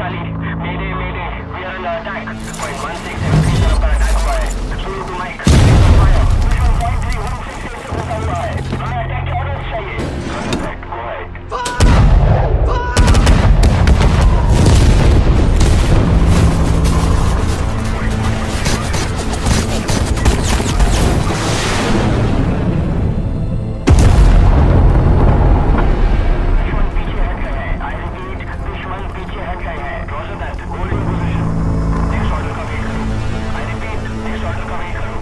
Charlie. Mayday, mayday. We are under attack. Point 1673 तरफ पर attack हुआ है. Zulu to Mike. Fire. Mission point 3 1668 से होता हुआ है. हमें अटैक के ऑर्डर्स चाहिए. Perfect. Go ahead. दुश्मन पीछे हट गए हैं. I repeat, दुश्मन पीछे हट गए हैं. Roger that. Hold your position. Next order का वेट करो. I repeat, next order का वेट करो.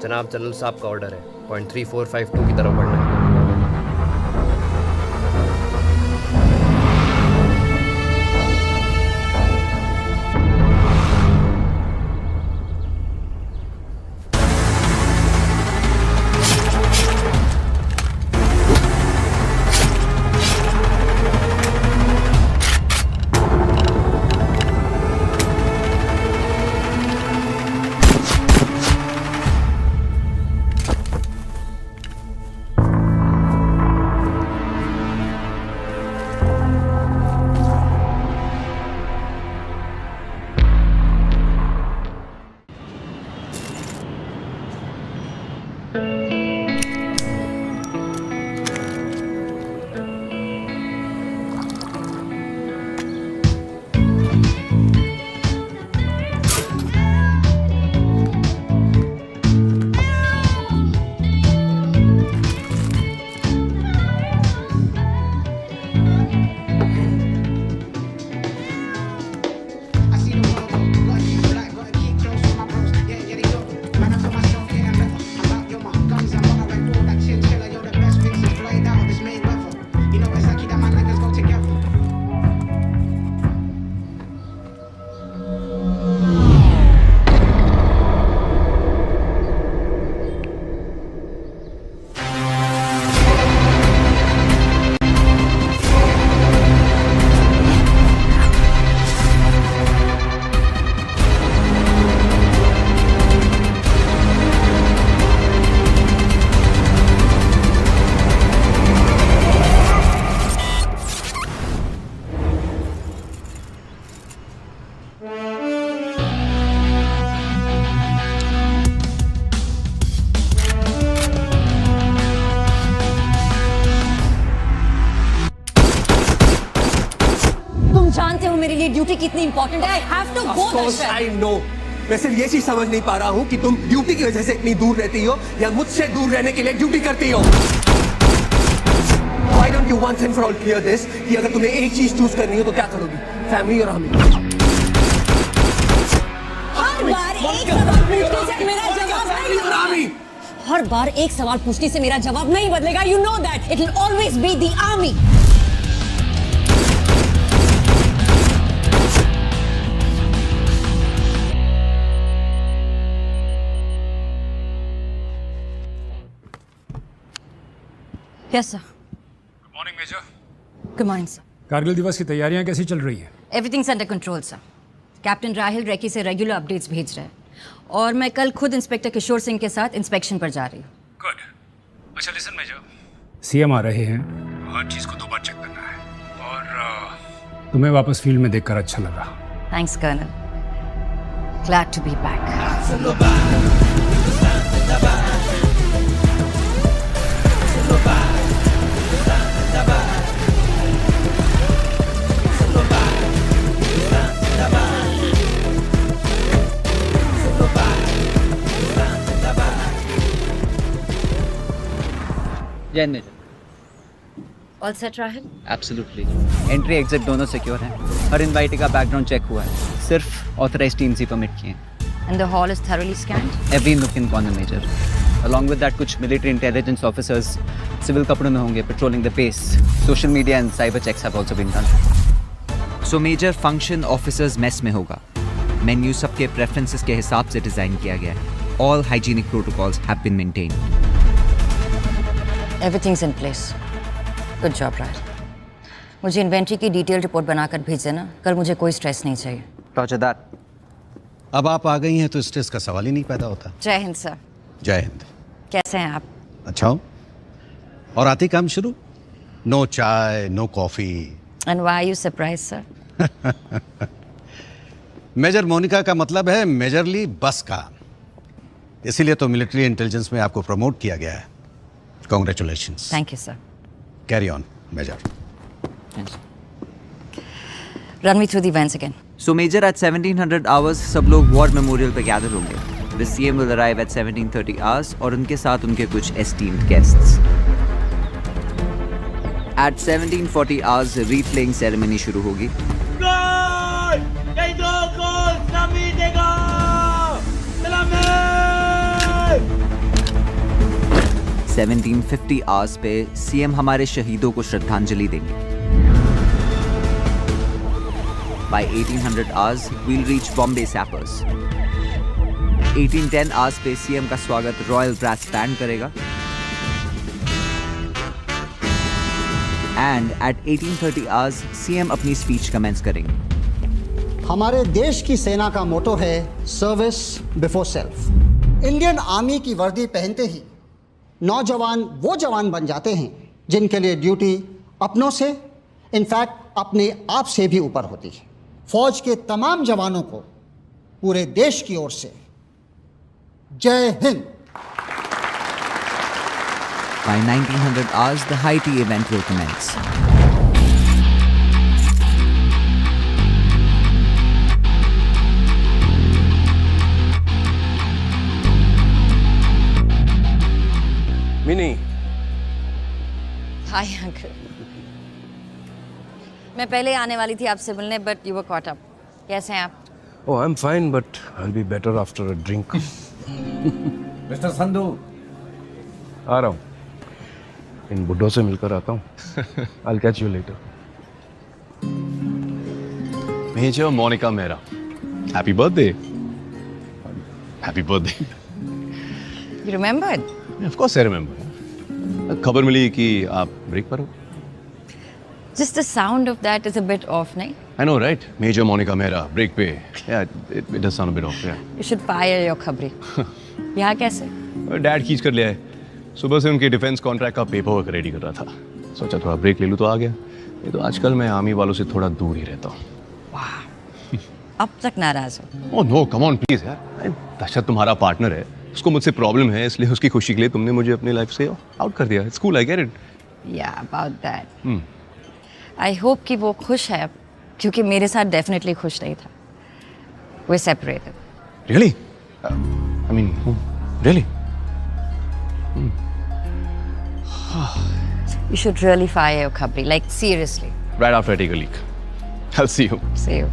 जनाब जनरल साहब का ऑर्डर है. पॉइंट 3452 की तरफ बढ़ना है. I see the world go blood, black, but keep close with my bros. Yeah, they know. Man, I feel myself getting better. I'm out, yo, my guns, I'm on like bull, like chinchilla, yo, the best fix is played out, this Mayweather. You know, it's lucky that my niggas go together. तुम जानते हो मेरे लिए duty कितनी important है. I have to go Course I know. मैं सिर्फ ये चीज समझ नहीं पा रहा हूँ कि तुम ड्यूटी की वजह से इतनी दूर रहती हो या मुझसे दूर रहने के लिए ड्यूटी करती हो. Why don't you once and for all clear this कि अगर तुम्हें एक चीज चूज करनी हो तो क्या करोगी? फैमिली और हमें. हर बार एक सवाल पूछने से मेरा जवाब नहीं बदलेगा. हर बार एक सवाल पूछने से मेरा जवाब नहीं बदलेगा. You know that it will always be the army. Yes sir. Good morning major. Good morning sir. Kargil Diwas की तैयारियां कैसी चल रही हैं? Everything's under control sir. Captain Rahil recce से रेगुलर अपडेट्स भेज रहे हैं और मैं कल खुद इंस्पेक्टर किशोर सिंह के साथ इंस्पेक्शन पर जा रही हूँ. गुड. अच्छा लिसन मेजर, सीएम आ रहे हैं तो हर चीज को दो बार चेक करना है और तुम्हें वापस फील्ड में देखकर अच्छा लगा. Thanks colonel. Glad to be back. Jain major. All set Rahil. Absolutely. Entry exit दोनों सिक्योर हैं. हर इनवाइटी का बैकग्राउंड चेक हुआ है. सिर्फ ऑथराइज टीम्स ही परमिट किए हैं. And the hall is thoroughly scanned. Every nook in corner major. Along with that कुछ मिलिट्री इंटेलिजेंस ऑफिसर्स सिविल कपड़ों में होंगे patrolling the base. Social media and cyber checks have also been done. So major function officers mess में होगा. Menu सबके preferences के हिसाब से डिजाइन किया गया है. All hygienic protocols have been maintained. Everything's in place. Good job Rahil. मुझे इन्वेंट्री की डिटेल रिपोर्ट बनाकर भेज देना. कल मुझे कोई स्ट्रेस नहीं चाहिए. Roger that. अब आप आ गई हैं तो स्ट्रेस का सवाल ही नहीं पैदा होता. जय हिंद सर. जय हिंद. कैसे हैं आप? अच्छा हूँ। और आते काम शुरू? No chai, no coffee. And why are you surprised, sir? Major Monika का मतलब है मेजरली बस का। इसीलिए तो मिलिट्री इंटेलिजेंस में आपको प्रमोट किया गया है। Congratulations. Thank you, sir. Carry on major. Run me through the events again. So Major, at 1700 hours सब लोग वॉर मेमोरियल पे गैदर होंगे. The CM will arrive at 1730 hours और उनके साथ उनके कुछ esteemed guests. At 1740 hours wreath laying ceremony शुरू होगी. 1750 hours पे CM हमारे शहीदों को श्रद्धांजलि देंगे. By 1800 hours, we'll reach Bombay Sappers. 1810 hours पे CM का स्वागत रॉयल ब्रास बैंड करेगा. And at 1830 hours, CM अपनी स्पीच कमेंस करेंगे. हमारे देश की सेना का मोटो है service before self. Indian army की वर्दी पहनते ही नौजवान वो जवान बन जाते हैं जिनके लिए ड्यूटी अपनों से, इनफैक्ट अपने आप से भी ऊपर होती है. फौज के तमाम जवानों को पूरे देश की ओर से जय Hind. By 1900 hours, the high tea event will commence. Mini, Hi, uncle. मैं पहले आने वाली थी आपसे मिलने, but you were caught up. कैसे हैं आप? oh, I'm fine, but I'll be better after a drink. Mister Sandhu, आ रहा हूँ. इन बुड्ढों से मिलकर आता हूँ. I'll catch you later. Major Monica Mehra. Happy birthday. Happy birthday. You remembered? Of course I remember. खबर मिली कि आप ब्रेक पर हो. Just the sound of that is a bit off, nahi? I know, right? Major Monica Mehra, break पे. Yeah, it does sound a bit off, yeah. You should fire your खबरी. यहाँ कैसे? Dad खींच कर ले आए. सुबह से उनके डिफेंस कॉन्ट्रैक्ट का पेपर वर्क रेडी कर रहा था. सोचा थोड़ा ब्रेक ले लूँ तो आ गया. ये तो आजकल मैं आर्मी वालों से थोड़ा दूर ही रहता हूँ. वाह. अब तक नाराज हो? Oh no, come on, please यार. दशरथ तुम्हारा पार्टनर है. उसको मुझसे प्रॉब्लम है, इसलिए उसकी खुशी के लिए तुमने मुझे अपनी लाइफ से आउट कर दिया. It's cool, I get it. Yeah, about that. I hope कि वो खुश है अब, क्योंकि मेरे साथ definitely खुश नहीं था. We're separated. Really? I mean, really? You should really fire your खबरी, like seriously. Right after I take a leak. I'll see you. See you.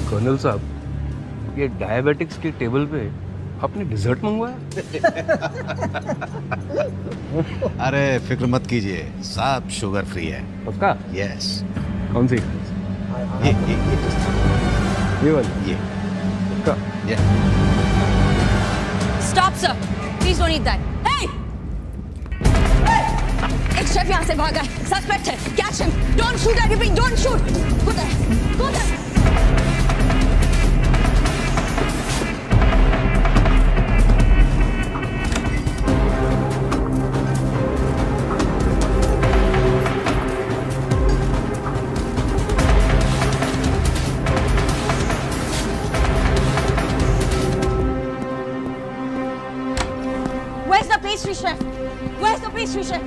Colonel साहब, ये डायबिटिक्स की टेबल पे आपने डिजर्ट मंगवाया? अरे फिक्र मत कीजिए, सब शुगर फ्री है. पक्का? यस. कौन सी? ये वाली? ये. पक्का? ये. Stop, sir. Please don't eat that. Hey! एक शेफ यहाँ से भागा है. Suspect है. Catch him. Don't shoot everything. Don't shoot. Go there. Go there. Where's the pastry chef? Where's the pastry chef?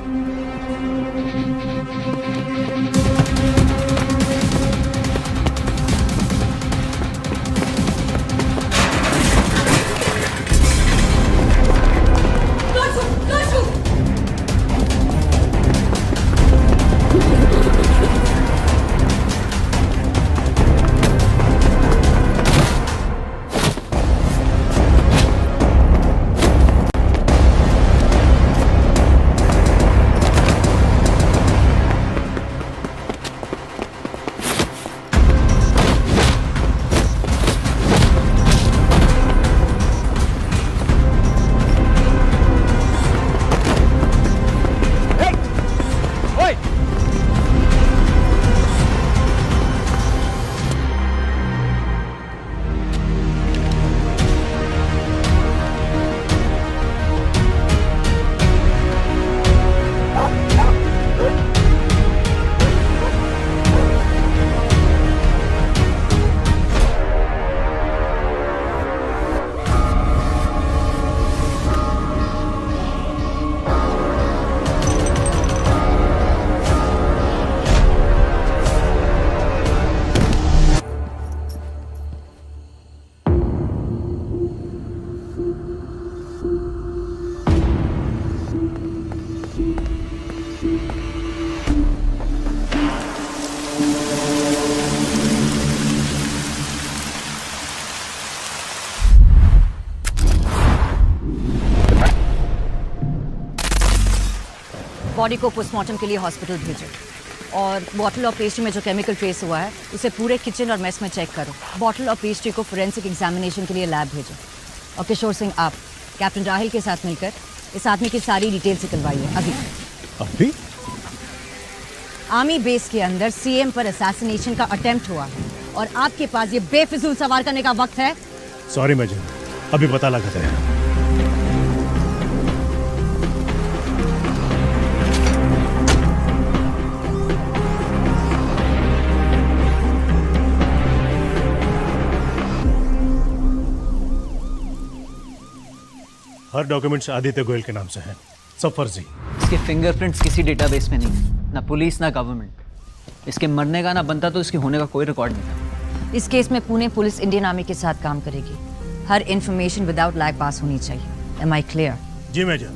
Body को पोस्टमार्टम के लिए हॉस्पिटल भेजो और बॉटल ऑफ पेस्ट्री में जो केमिकल ट्रेस हुआ है उसे पूरे किचन और मेस में चेक करो। बॉटल ऑफ पेस्ट्री को फोरेंसिक एग्जामिनेशन के लिए लैब भेजो। और किशोर सिंह, आप कैप्टन राहिल के साथ मिलकर इस आदमी की सारी डिटेल्स निकलवाइए अभी। आर्मी बेस के अंदर सीएम पर असैसिनेशन का अटेम्प्ट हुआ है और आपके पास ये बेफिजूल सवाल करने का वक्त है? सॉरी मेजर, अभी पता लगा है। हर डॉक्यूमेंट्स आदित्य गोयल के नाम से हैं, सब फर्जी। इसके फिंगरप्रिंट्स किसी डेटाबेस में नहीं, ना पुलिस ना गवर्नमेंट। इसके मरने का ना बनता तो इसके होने का कोई रिकॉर्ड नहीं था। इस केस में पुणे पुलिस इंडियन आर्मी के साथ काम करेगी। हर इंफॉर्मेशन विदाउट लैग पास होनी चाहिए। Am I clear? जी major.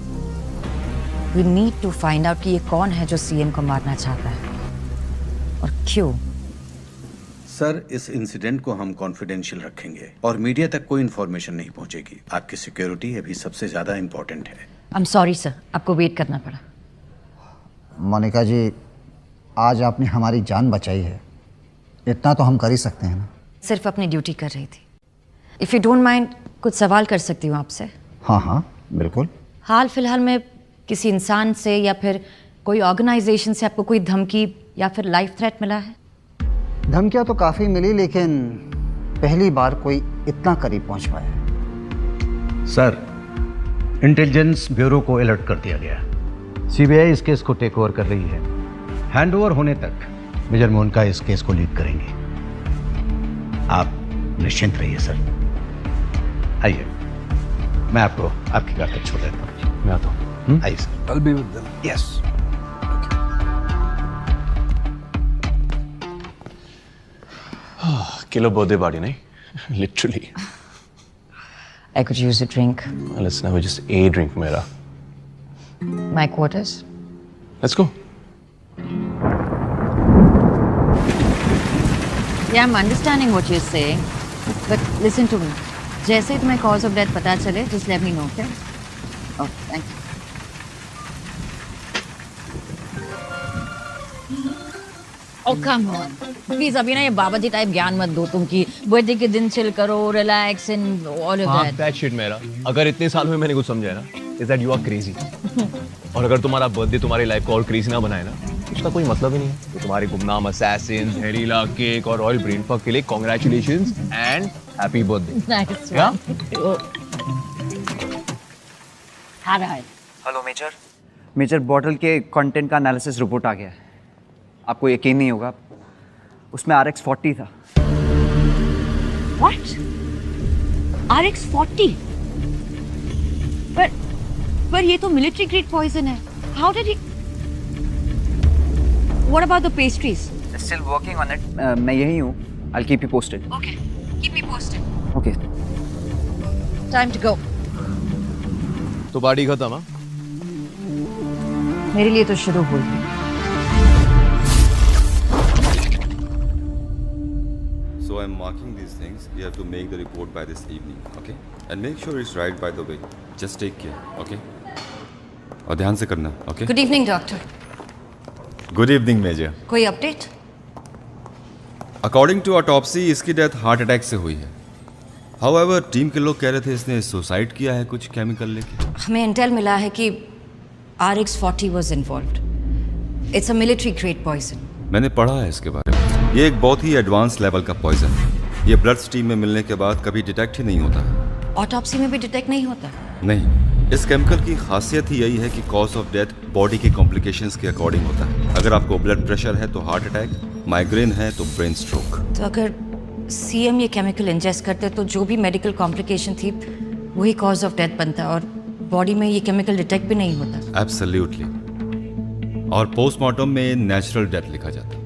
We need to find out कि ये कौन है जो सीएम को मारना चाहता है और क्यों। सर, इस इंसिडेंट को हम कॉन्फिडेंशियल रखेंगे और मीडिया तक कोई इन्फॉर्मेशन नहीं पहुंचेगी। आपकी सिक्योरिटी अभी सबसे ज्यादा इम्पोर्टेंट है। I'm sorry sir, आपको वेट करना पड़ा। मोनिका जी, आज आपने हमारी जान बचाई है, इतना तो हम कर ही सकते हैं ना। सिर्फ अपनी ड्यूटी कर रही थी। इफ़ यू डोंट माइंड, कुछ सवाल कर सकती हूँ आपसे? हाँ हाँ बिल्कुल। हाल फिलहाल में किसी इंसान से या फिर कोई ऑर्गेनाइजेशन से आपको कोई धमकी या फिर लाइफ थ्रेट मिला है? धमकियाँ तो काफ़ी मिली, लेकिन पहली बार कोई इतना करीब पहुंच पाया। सर, इंटेलिजेंस ब्यूरो को अलर्ट कर दिया गया। सीबीआई इस केस को टेक ओवर कर रही है। हैंडओवर होने तक मेजर मोनिका इस केस को लीड करेंगे। आप निश्चिंत रहिए सर। आइए, मैं आपको आपकी कार तक छोड़ देता हूँ। मैं आता हूँ। आइए sir. I'll be with them. Yes. Kilo birthday party नहीं, literally. I could use a drink. Let's never just a drink, मेरा. My quarters. Let's go. Yeah, I'm understanding what you're saying, but listen to me. जैसे ही तुम्हें cause of death पता चले, just let me know, okay? Oh, thank you. Oh, come on. Please, अभी ना ये बाबा जी type ज्ञान मत दो तुम कि बर्थडे के दिन चिल करो, relax and all of that. That shit मेरा। अगर इतने साल में मैंने कुछ समझा है ना, is that you are crazy. और अगर तुम्हारा बर्थडे तुम्हारी लाइफ को और क्रेजी ना बनाए ना, उसका कोई मतलब ही नहीं है। तो तुम्हारे गुमनाम असैसिन, जहरीला केक और रॉयल ब्रेन फक के लिए congratulations and happy birthday. Nice या? हाँ रहा है। Hello major. मेजर, बॉटल के कंटेंट का एनालिसिस रिपोर्ट आ गया है। आपको यकीन नहीं होगा, उसमें RX-40 था। What? RX-40? पर ये तो मिलिट्री ग्रेड पॉइजन है। How did he? What about the pastries? Still working on it. मैं यही हूँ। I'll keep you posted. Okay, keep me posted. Okay. Time to go. तो पार्टी खत्म? हाँ? मेरे लिए तो शुरू हुई। So I'm marking these things. You have to make the report by this evening, okay? And make sure it's right, by the way. Just take care, okay? और ध्यान से करना, okay? Good evening, doctor. Good evening, Major. कोई update? According to autopsy, इसकी death heart attack से हुई है। However, team के लोग कह रहे थे इसने सुसाइड किया है कुछ केमिकल लेके। हमें इंटेल मिला है कि RX-40 was involved. It's a military grade poison. मैंने पढ़ा है इसके बारे में। ये एक बहुत ही एडवांस लेवल का पॉइजन है। ये ब्लड स्ट्रीम में मिलने के बाद कभी डिटेक्ट ही नहीं होता। ऑटोप्सी में भी डिटेक्ट नहीं होता? नहीं, इस केमिकल की खासियत ही यही है कि कॉज ऑफ डेथ बॉडी के कॉम्प्लिकेशंस के अकॉर्डिंग होता है। अगर आपको ब्लड प्रेशर है तो हार्ट अटैक, माइग्रेन है तो ब्रेन स्ट्रोक। तो अगर सीएम ये केमिकल इंजेस्ट करते तो जो भी मेडिकल कॉम्प्लिकेशन थी वही कॉज ऑफ डेथ बनता और बॉडी में ये केमिकल डिटेक्ट भी नहीं होता। एब्सोल्युटली। और पोस्टमार्टम में नेचुरल डेथ लिखा जाता है।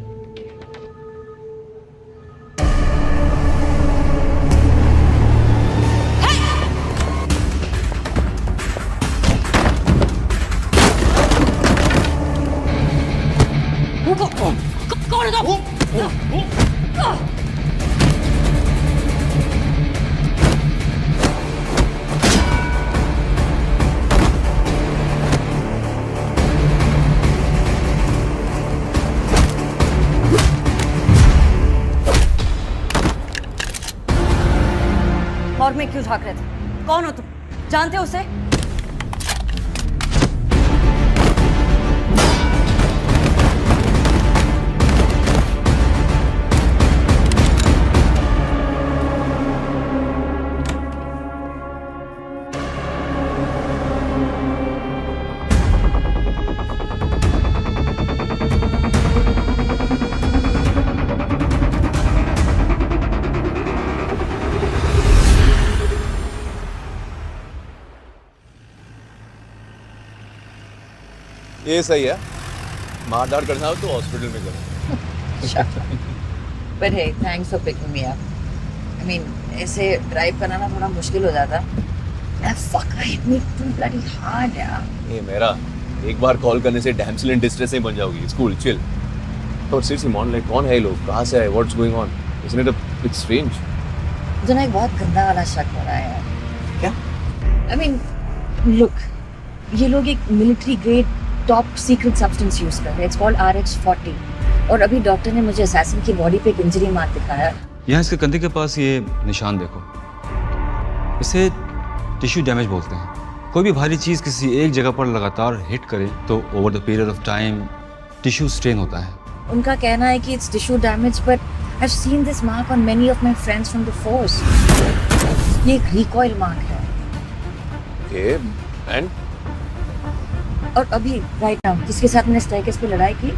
मॉर्ग में क्यों झांक रहे थे? कौन हो तुम? जानते हो उसे? ये सही है, मार धाड़ करना हो तो हॉस्पिटल में करो। But hey, thanks for picking me up. I mean, ऐसे ड्राइव करना ना थोड़ा मुश्किल हो जाता। Fuck, I hit me too bloody hard यार। ये मेरा एक बार कॉल करने से डैम्सेल इन डिस्ट्रेस नहीं बन जाओगी। Cool, chill. और सीरियसली मॉन, लाइक कौन है ये लोग? कहाँ से आए? What's going on? Isn't it a bit strange? मुझे ना एक बहुत गंदा वाला शक हो रहा है यार। क्या? I mean, look, ये लोग एक military grade top secret substance use कर रहे हैं। इट्स कॉल्ड RH40 और अभी डॉक्टर ने मुझे असैसिन की बॉडी पे एक इंजरी मार्क दिखाया। यहाँ इसके कंधे के पास ये निशान देखो, इसे टिश्यू डैमेज बोलते हैं। कोई भी भारी चीज किसी एक जगह पर लगातार हिट करे तो over the period of time tissue strain होता है। उनका कहना है कि it's tissue damage, but I have seen this mark on many of my friends from the force. ये एक रिकॉइल मार्क है। ओके, एंड और अभी राइट नाउ जिसके साथ मैंने स्ट्राइकर्स पे लड़ाई की,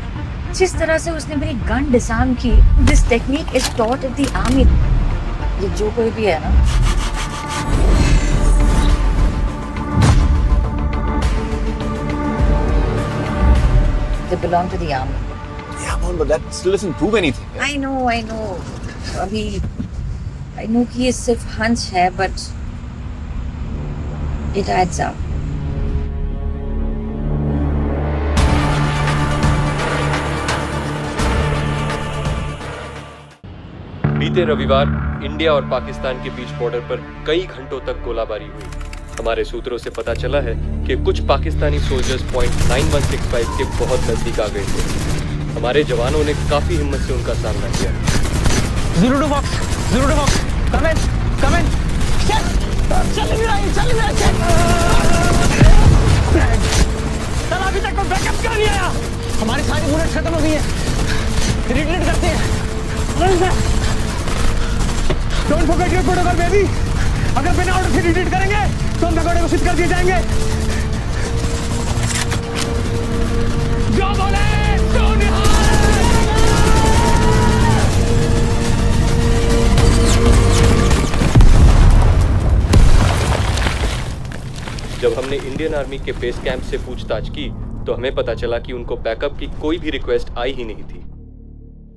जिस तरह से उसने मेरी गन डिसआर्म की, this technique is taught in the army. ये जो कोई भी है ना, they belong to the army. Yeah, but that still doesn't prove anything. I know. अभी I know कि ये सिर्फ हंच है, but it adds up. बीते रविवार इंडिया और पाकिस्तान के बीच बॉर्डर पर कई घंटों तक गोलाबारी हुई। हमारे सूत्रों से पता चला है कि कुछ पाकिस्तानी सोल्जर्स पॉइंट 9165 के बहुत नजदीक आ गए थे। हमारे जवानों ने काफी हिम्मत से उनका सामना किया। Zero to box. Come in. चल अभी तक कोई बैकअप क्यों नहीं आया? हमारी सारी बुलेट खत्म हो गई है। रिट्रीट करते हैं। Don't forget your protocol, baby. अगर बिना ऑर्डर से रिट्रीट करेंगे तो हम भगोड़े को सिद्ध कर दिए जाएंगे। जो बोले सो निहाल। जब हमने इंडियन आर्मी के बेस कैंप से पूछताछ की तो हमें पता चला कि उनको बैकअप की कोई भी रिक्वेस्ट आई ही नहीं थी।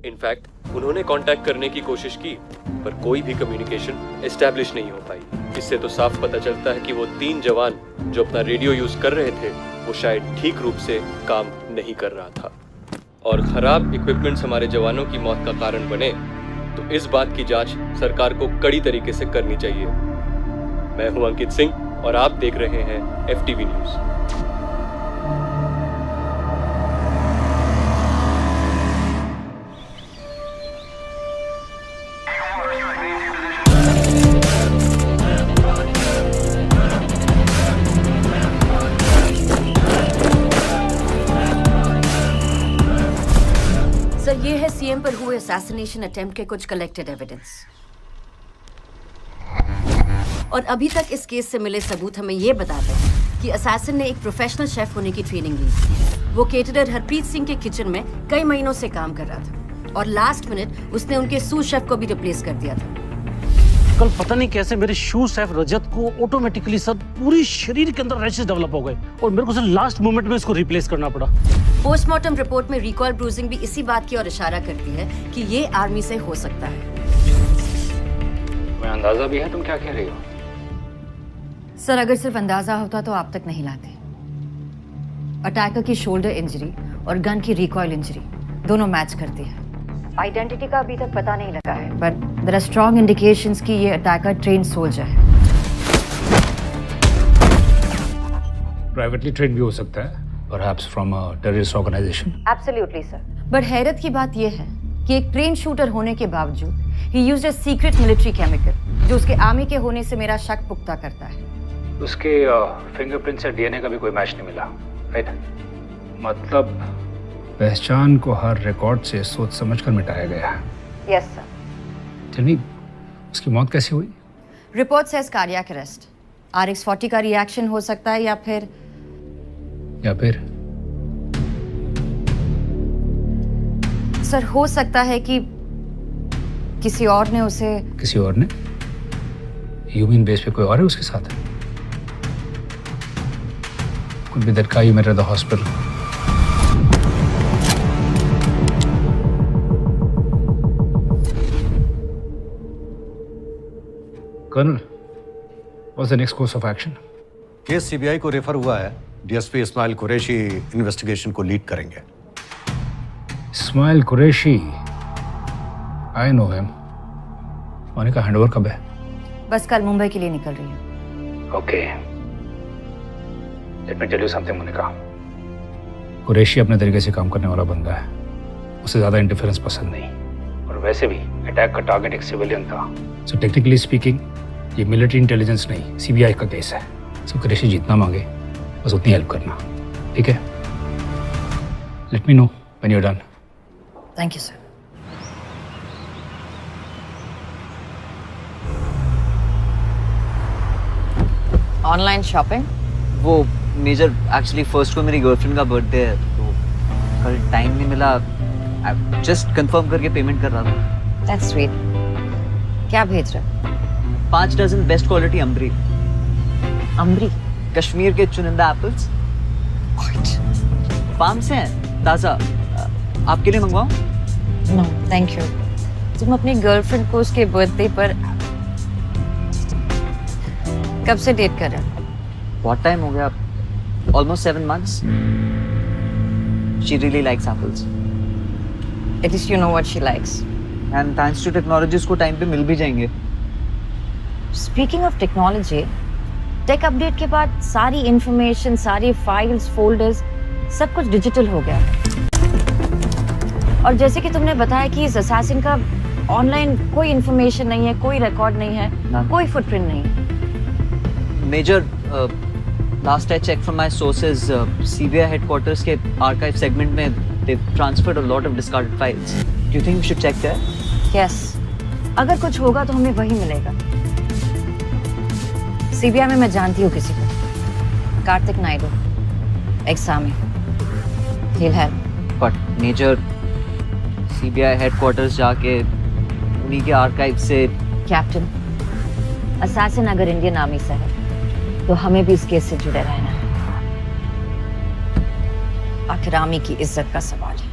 इनफैक्ट उन्होंने कांटेक्ट करने की कोशिश की पर कोई भी कम्युनिकेशन एस्टैब्लिश नहीं हो पाई। इससे तो साफ पता चलता है कि वो 3 जवान जो अपना रेडियो यूज कर रहे थे वो शायद ठीक रूप से काम नहीं कर रहा था। और खराब इक्विपमेंट्स हमारे जवानों की मौत का कारण बने तो इस बात की जांच सरकार को कड़ी तरीके से करनी चाहिए। मैं हूं अंकित सिंह और आप देख रहे हैं FTV न्यूज। सर, ये है सीएम पर हुए असैसिनेशन अटेम्प्ट के कुछ कलेक्टेड एविडेंस। और अभी तक इस केस से मिले सबूत हमें ये बताते हैं कि असैसिन ने एक प्रोफेशनल शेफ होने की ट्रेनिंग ली। वो केटरर हरप्रीत सिंह के किचन में कई महीनों से काम कर रहा था और लास्ट मिनट उसने उनके सूस शेफ को भी रिप्लेस कर दिया था। कल पता नहीं कैसे मेरे शू शेफ रजत को ऑटोमेटिकली सर पूरी शरीर के अंदर रैशेस डेवलप हो गए और मेरे को सर लास्ट मोमेंट में इसको रिप्लेस करना पड़ा। पोस्टमार्टम रिपोर्ट में रिकॉल ब्रूजिंग भी इसी बात की ओर इशारा करती है कि ये आर्मी से हो सकता है। तुम्हें अंदाजा भी है तुम क्या कह रही हो? सर, अगर सिर्फ अंदाजा होता तो आप तक नहीं लाते। अटैकर की शोल्डर इंजरी और गन की रिकॉइल इंजरी दोनों मैच करती है। आइडेंटिटी का अभी तक पता नहीं लगा है, but there are strong indications कि ये अटैकर ट्रेन सोल्जर है। प्राइवेटली ट्रेन भी हो सकता है, perhaps from a terrorist organisation. Absolutely sir, but हैरत की बात यह है कि एक ट्रेन शूटर होने के बावजूद ही used a secret military chemical जो उसके आर्मी के होने से मेरा शक पुख्ता करता है। उसके फिंगरप्रिंट से डीएनए का भी कोई मैच नहीं मिला, राइट? मतलब पहचान को हर रिकॉर्ड से सोच समझकर मिटाया गया। Yes sir. चलिए, उसकी मौत कैसे हुई? Report says cardiac arrest. RX40 का रिएक्शन हो सकता है या फिर सर हो सकता है कि किसी और ने उसे। किसी और ने? यू मीन बेस पे कोई और है उसके साथ? Could be that guy you met at the hospital. Colonel, what's the next course of action? Case CBI को रेफर हुआ है। डीएसपी इस्माइल कुरैशी इन्वेस्टिगेशन को लीड करेंगे। Ismail Qureshi, I know him. Monika handover कब है? बस कल मुंबई के लिए निकल रही है। Okay. Let me tell you something, Monika. Qureshi अपने तरीके से काम करने वाला बंदा है। उसे ज्यादा इंटरफेरेंस पसंद नहीं, और वैसे भी अटैक का टारगेट एक सिविलियन था। सो टेक्निकली स्पीकिंग ये मिलिट्री इंटेलिजेंस नहीं, सीबीआई का केस है। सो कुरैशी जितना मांगे बस उतनी हेल्प करना, ठीक है? Let me know when you are done. Thank you sir. Online shopping? वो मेजर एक्चुअली फर्स्ट को मेरी गर्लफ्रेंड का बर्थडे है, तो कल टाइम नहीं मिला। जस्ट कंफर्म करके पेमेंट कर रहा था। That's sweet. क्या भेज रहा? 5 dozen best quality Ambri. Ambri? Kashmir के चुनिंदा एप्पल्स। फार्म से हैं, ताज़ा। आपके लिए मंगवाऊं? No thank you. तुम अपनी गर्लफ्रेंड को उसके बर्थडे पर कब से डेट कर रहे हो? बहुत टाइम हो गया, almost 7 months. She really likes apples. At least you know what she likes. And thanks to technology उसको टाइम पे मिल भी जाएंगे। Speaking of technology, take update के बाद सारी इंफॉर्मेशन, सारी फाइल्स, फोल्डर्स, सब कुछ डिजिटल हो गया। और जैसे कि तुमने बताया कि इस असैसिन का ऑनलाइन कोई इंफॉर्मेशन नहीं है, कोई रिकॉर्ड नहीं है, कोई फुटप्रिंट नहीं है। Major, last I checked from my sources, CBI headquarters के archive segment में they've transferred a lot of discarded files. Do you think we should check there? Yes. अगर कुछ होगा तो हमें वही मिलेगा। सीबीआई में मैं जानती हूँ किसी को, कार्तिक नायडू, एग्जाम में। He'll help. But Major, CBI headquarters जाके उन्हीं के archive से। कैप्टन, असैसिन अगर इंडियन आर्मी से है तो हमें भी इस केस से जुड़े रहना है। आखिर आर्मी की इज्जत का सवाल है।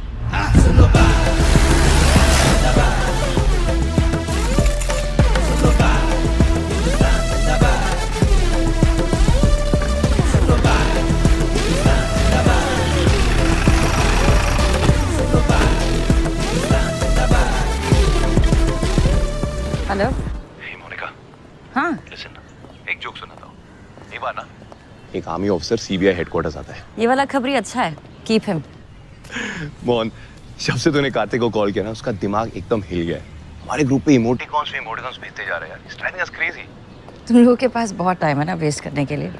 हेलो मोनिका, हाँ एक जोक सुनाता हूँ। एक बार ना एक आर्मी ऑफिसर सीबीआई हेडक्वार्टर्स आता है। ये वाला खबरी अच्छा है, कीप हिम। मोहन, जब से तूने कार्तिक को कॉल किया ना, उसका दिमाग एकदम हिल गया है। हमारे ग्रुप पे इमोटिकॉन्स भेजते जा रहे हैं यार। It's driving us crazy. तुम लोगों के पास बहुत टाइम है ना वेस्ट करने के लिए।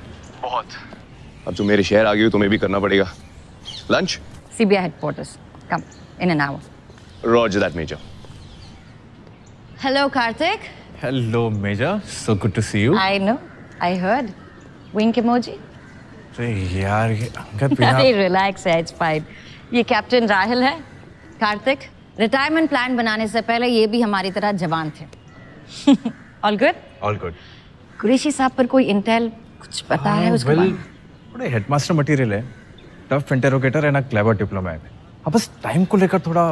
बहुत। अब जो मेरे शहर आ गई हो तुम्हें भी करना पड़ेगा। Lunch? CBI headquarters, come in an hour. Roger that major. Hello Kartik. Hello major, so good to see you. I know, I heard. Wink emoji. अरे यार ये अंगद बिना। अरे रिलैक्स है, इट्स फाइन। ये कैप्टन राहिल है। कार्तिक, रिटायरमेंट प्लान बनाने से पहले ये भी हमारी तरह जवान थे। All good? All good. Qureshi साहब पर कोई इंटेल कुछ पता है उसके बारे में? थोड़े हेडमास्टर मटेरियल है, टफ इंटरोगेटर है ना, क्लेवर डिप्लोमैट। अब बस टाइम को लेकर थोड़ा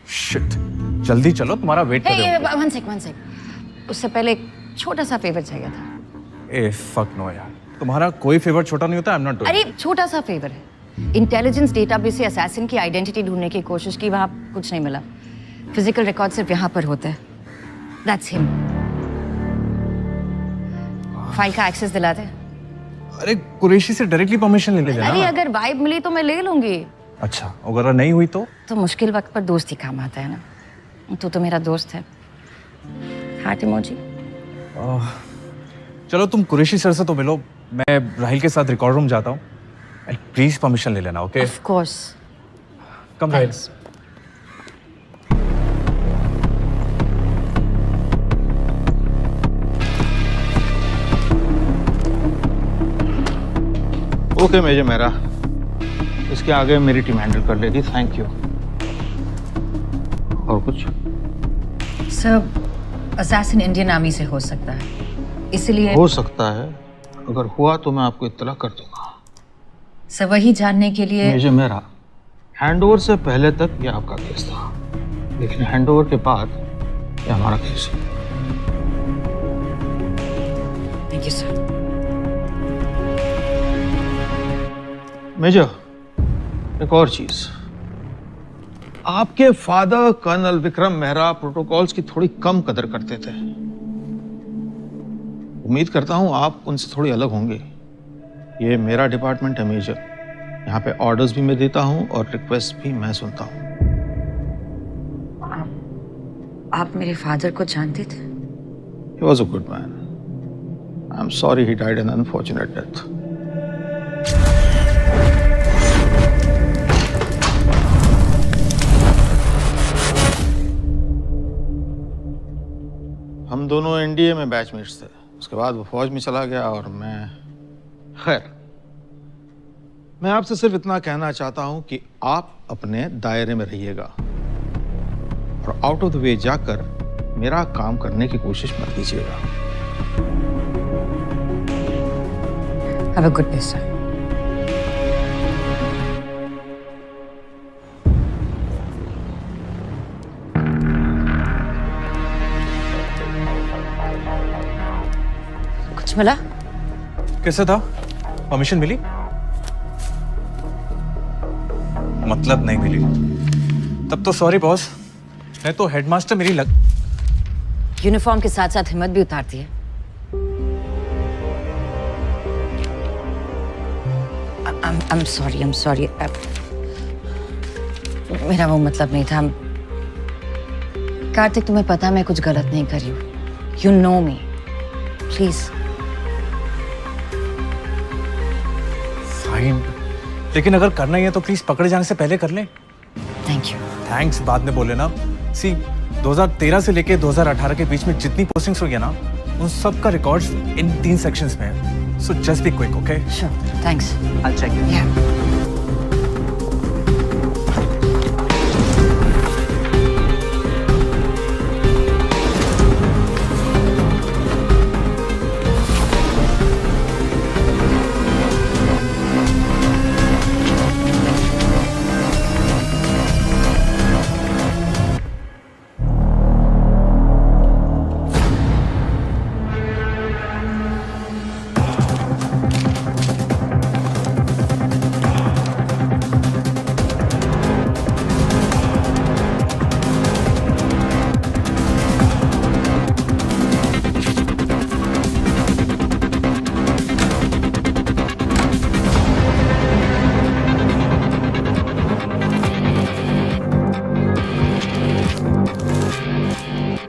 शिट। जल्दी चलो, तुम्हारा वेट कर रहे हो। One sec. उससे पहले एक छोटा सा फेवर चाहिए था। ए फक नो यार, तुम्हारा कोई फेवर छोटा नहीं होता। I am not doing. अरे छोटा सा फेवर है। इंटेलिजेंस डेटाबेस से असैसिन की आइडेंटिटी ढूंढने की कोशिश की, वहां कुछ नहीं मिला। फिजिकल रिकॉर्ड सिर्फ यहाँ पर होते हैं। That's him. फाइल का एक्सेस दिला दे। अरे कुरैशी से डायरेक्टली परमिशन ले लेना। अरे अगर वाइब मिली तो मैं ले लूंगी। अच्छा, अगर नहीं हुई तो मुश्किल वक्त पर दोस्ती काम आता है ना। तू तो मेरा दोस्त है। Heart emoji. चलो तुम कुरैशी सर से तो मिलो, मैं राहिल के साथ रिकॉर्ड रूम जाता हूँ। प्लीज परमिशन ले लेना, okay? Of course. Come Rahil. Okay major मेरा, इसके आगे मेरी टीम हैंडल कर लेगी, थैंक यू। और कुछ? सर, असैसिन इंडियन आर्मी से हो सकता है, इसलिए हो सकता है, अगर हुआ तो मैं आपको इत्तला कर दूंगा। सर वही जानने के लिए मेजर मेरा, हैंडओवर से पहले तक ये आपका केस था, लेकिन हैंडओवर के बाद ये हमारा केस है। Thank you sir. मेजर, एक और चीज, आपके father colonel Vikram Mehra protocols की थोड़ी कम कदर करते थे। उम्मीद करता हूं आप उनसे थोड़ी अलग होंगे। ये मेरा डिपार्टमेंट है मेजर, यहाँ पे ऑर्डर्स भी मैं देता हूं और रिक्वेस्ट भी मैं सुनता हूं। आप मेरे फादर को जानते थे? He was a good man. I'm sorry he died an unfortunate death. हम दोनों एनडीए में बैचमेट्स थे, उसके बाद वो फौज में चला गया और मैं, खैर, मैं आपसे सिर्फ इतना कहना चाहता हूं कि आप अपने दायरे में रहिएगा और आउट ऑफ द वे जाकर मेरा काम करने की कोशिश मत कीजिएगा। Have a good day, sir. कुछ मिला? कैसा था? परमिशन मिली? मतलब नहीं मिली। तब तो सॉरी बॉस, नहीं तो हेडमास्टर मेरी यूनिफॉर्म के साथ साथ हिम्मत भी उतारती है। I'm sorry. मेरा वो मतलब नहीं था। कार्तिक, तुम्हें पता मैं कुछ गलत नहीं करी हूँ। You know me. Please. Fine, लेकिन अगर करना ही है तो प्लीज पकड़े जाने से पहले कर लें। Thank you. थैंक्स बाद में बोले ना। सी 2013 से लेके 2018 के बीच में जितनी पोस्टिंग्स हुई है ना, उन सब का रिकॉर्ड्स इन 3 सेक्शंस में है। So just be quick, okay? Sure, thanks. I'll check it. Yeah.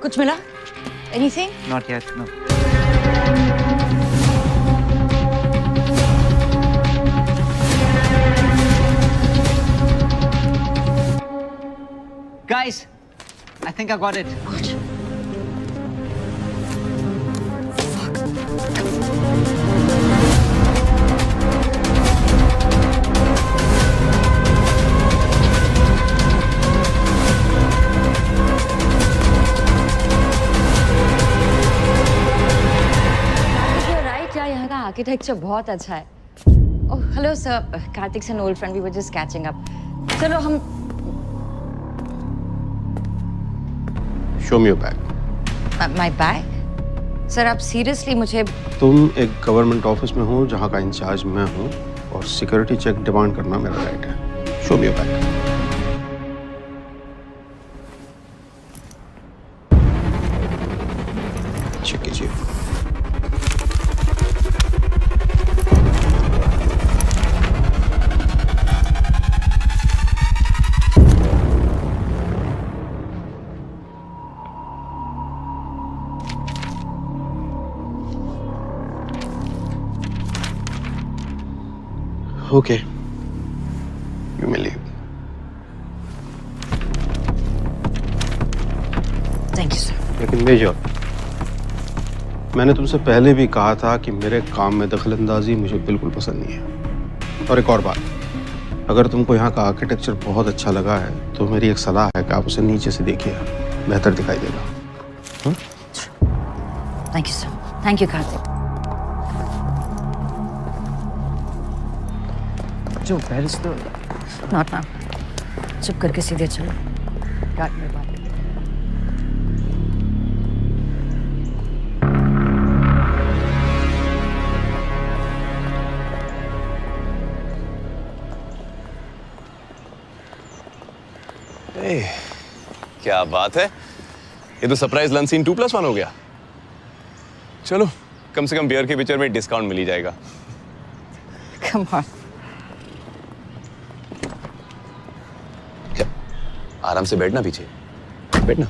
कुछ मिला? Anything? Not yet, no. Guys, I think I got it. Good. Architecture बहुत अच्छा है। ओह हेलो सर, कार्तिक से old friend, we were just catching up. चलो हम show me your bag. My bag? Sir आप seriously मुझे? तुम एक गवर्नमेंट ऑफिस में हो जहां का इंचार्ज मैं हूं और सिक्योरिटी चेक डिमांड करना मेरा राइट है। Show me your bag. Check कीजिए। Okay. You may leave. Thank you, sir. लेकिन मेजर, मैंने तुमसे पहले भी कहा था कि मेरे काम में दखलंदाजी मुझे बिल्कुल पसंद नहीं है। और एक और बात, अगर तुमको यहाँ का आर्किटेक्चर बहुत अच्छा लगा है तो मेरी एक सलाह है कि आप उसे नीचे से देखिए, बेहतर दिखाई देगा। Thank you, sir. Thank you, Karthik. जो पेरिस तो Not now. चुप करके सीधे चलो। काट मेरे बात। क्या बात है, ये तो सरप्राइज लंच सीन 2+1 हो गया। चलो, कम से कम बियर के पिक्चर में डिस्काउंट मिल ही जाएगा। Come on. क्या? आराम से बैठना पीछे, बैठना।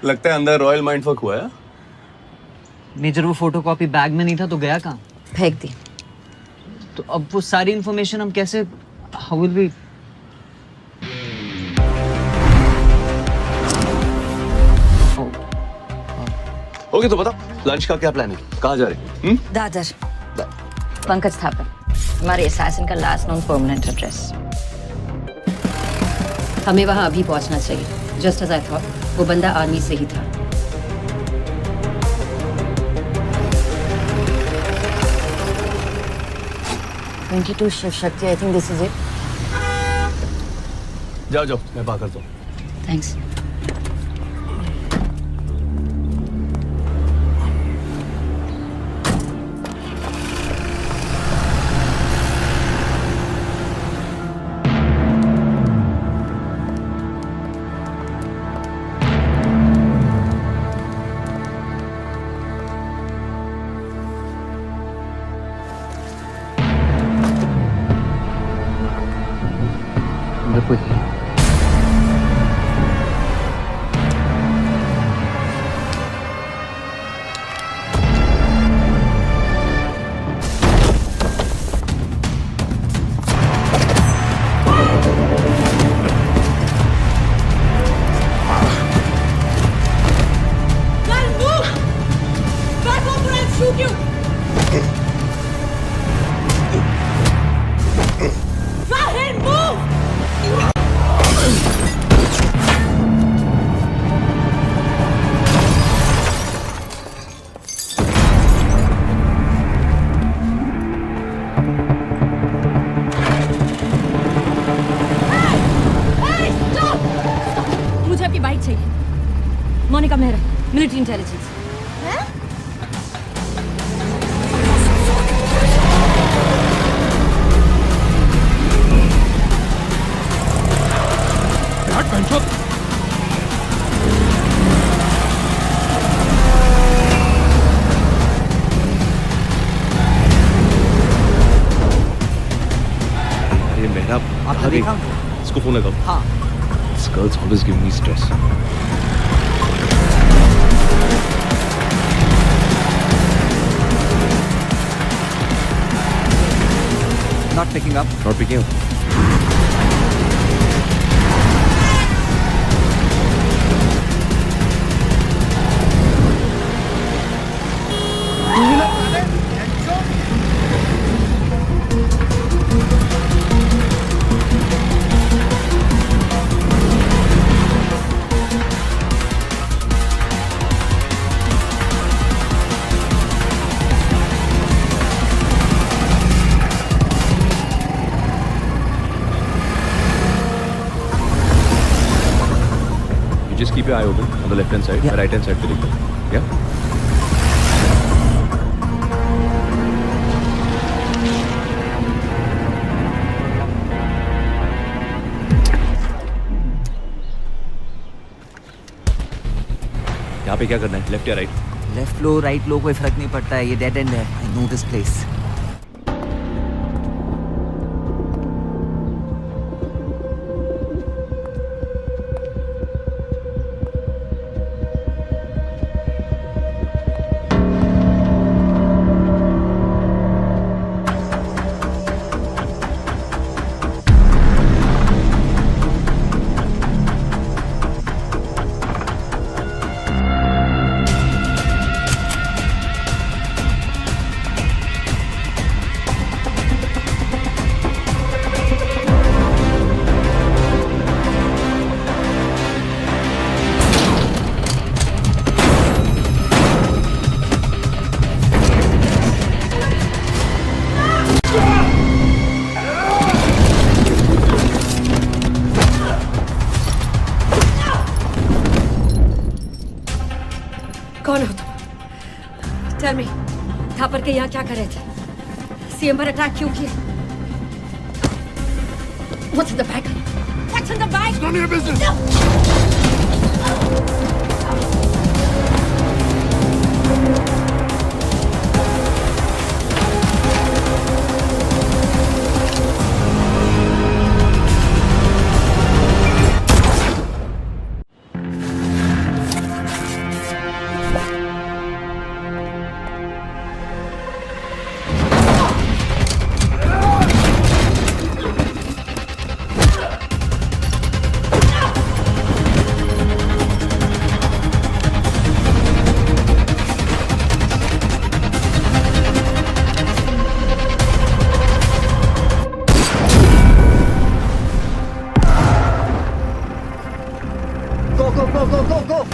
लगता है अंदर रॉयल माइंडफक हुआ है। मेजर वो फोटोकॉपी बैग में नहीं था तो गया कहाँ? फेंक दी। तो अब वो सारी इंफॉर्मेशन हम कैसे, हाउ विल वी? ओके, तो बता लंच का क्या प्लान है, कहाँ जा रहे हैं? दादर। पंकज थापर, हमारे असैसिन का लास्ट नोन परमानेंट एड्रेस। हमें वहां अभी पहुंचना चाहिए। जस्ट एज आई थॉट, वो बंदा आर्मी से ही था। Shiv Shakti, I think this is it. जाओ जाओ, मैं बात करता हूँ। थैंक्स। मुझे आपकी बाइक चाहिए। Monika Mehra, military intelligence. अरे मेहरा, आपने देखा? इसको फोन लगाओ। हाँ। This girl's always giving me stress. Not picking up. Not picking up. Just keep your eye open on the left hand side, the right hand side. Yeah. यहाँ पे क्या करना है, लेफ्ट या राइट? लेफ्ट लो right लो कोई फर्क नहीं पड़ता है, ये डेड एंड है। I know this place. कौन हो तुम? टेल मी, थापर के यहाँ क्या कर रहे थे? सीएम पर अटैक क्यों किया? What's in the bag? What's in the bag? It's none of your business. go!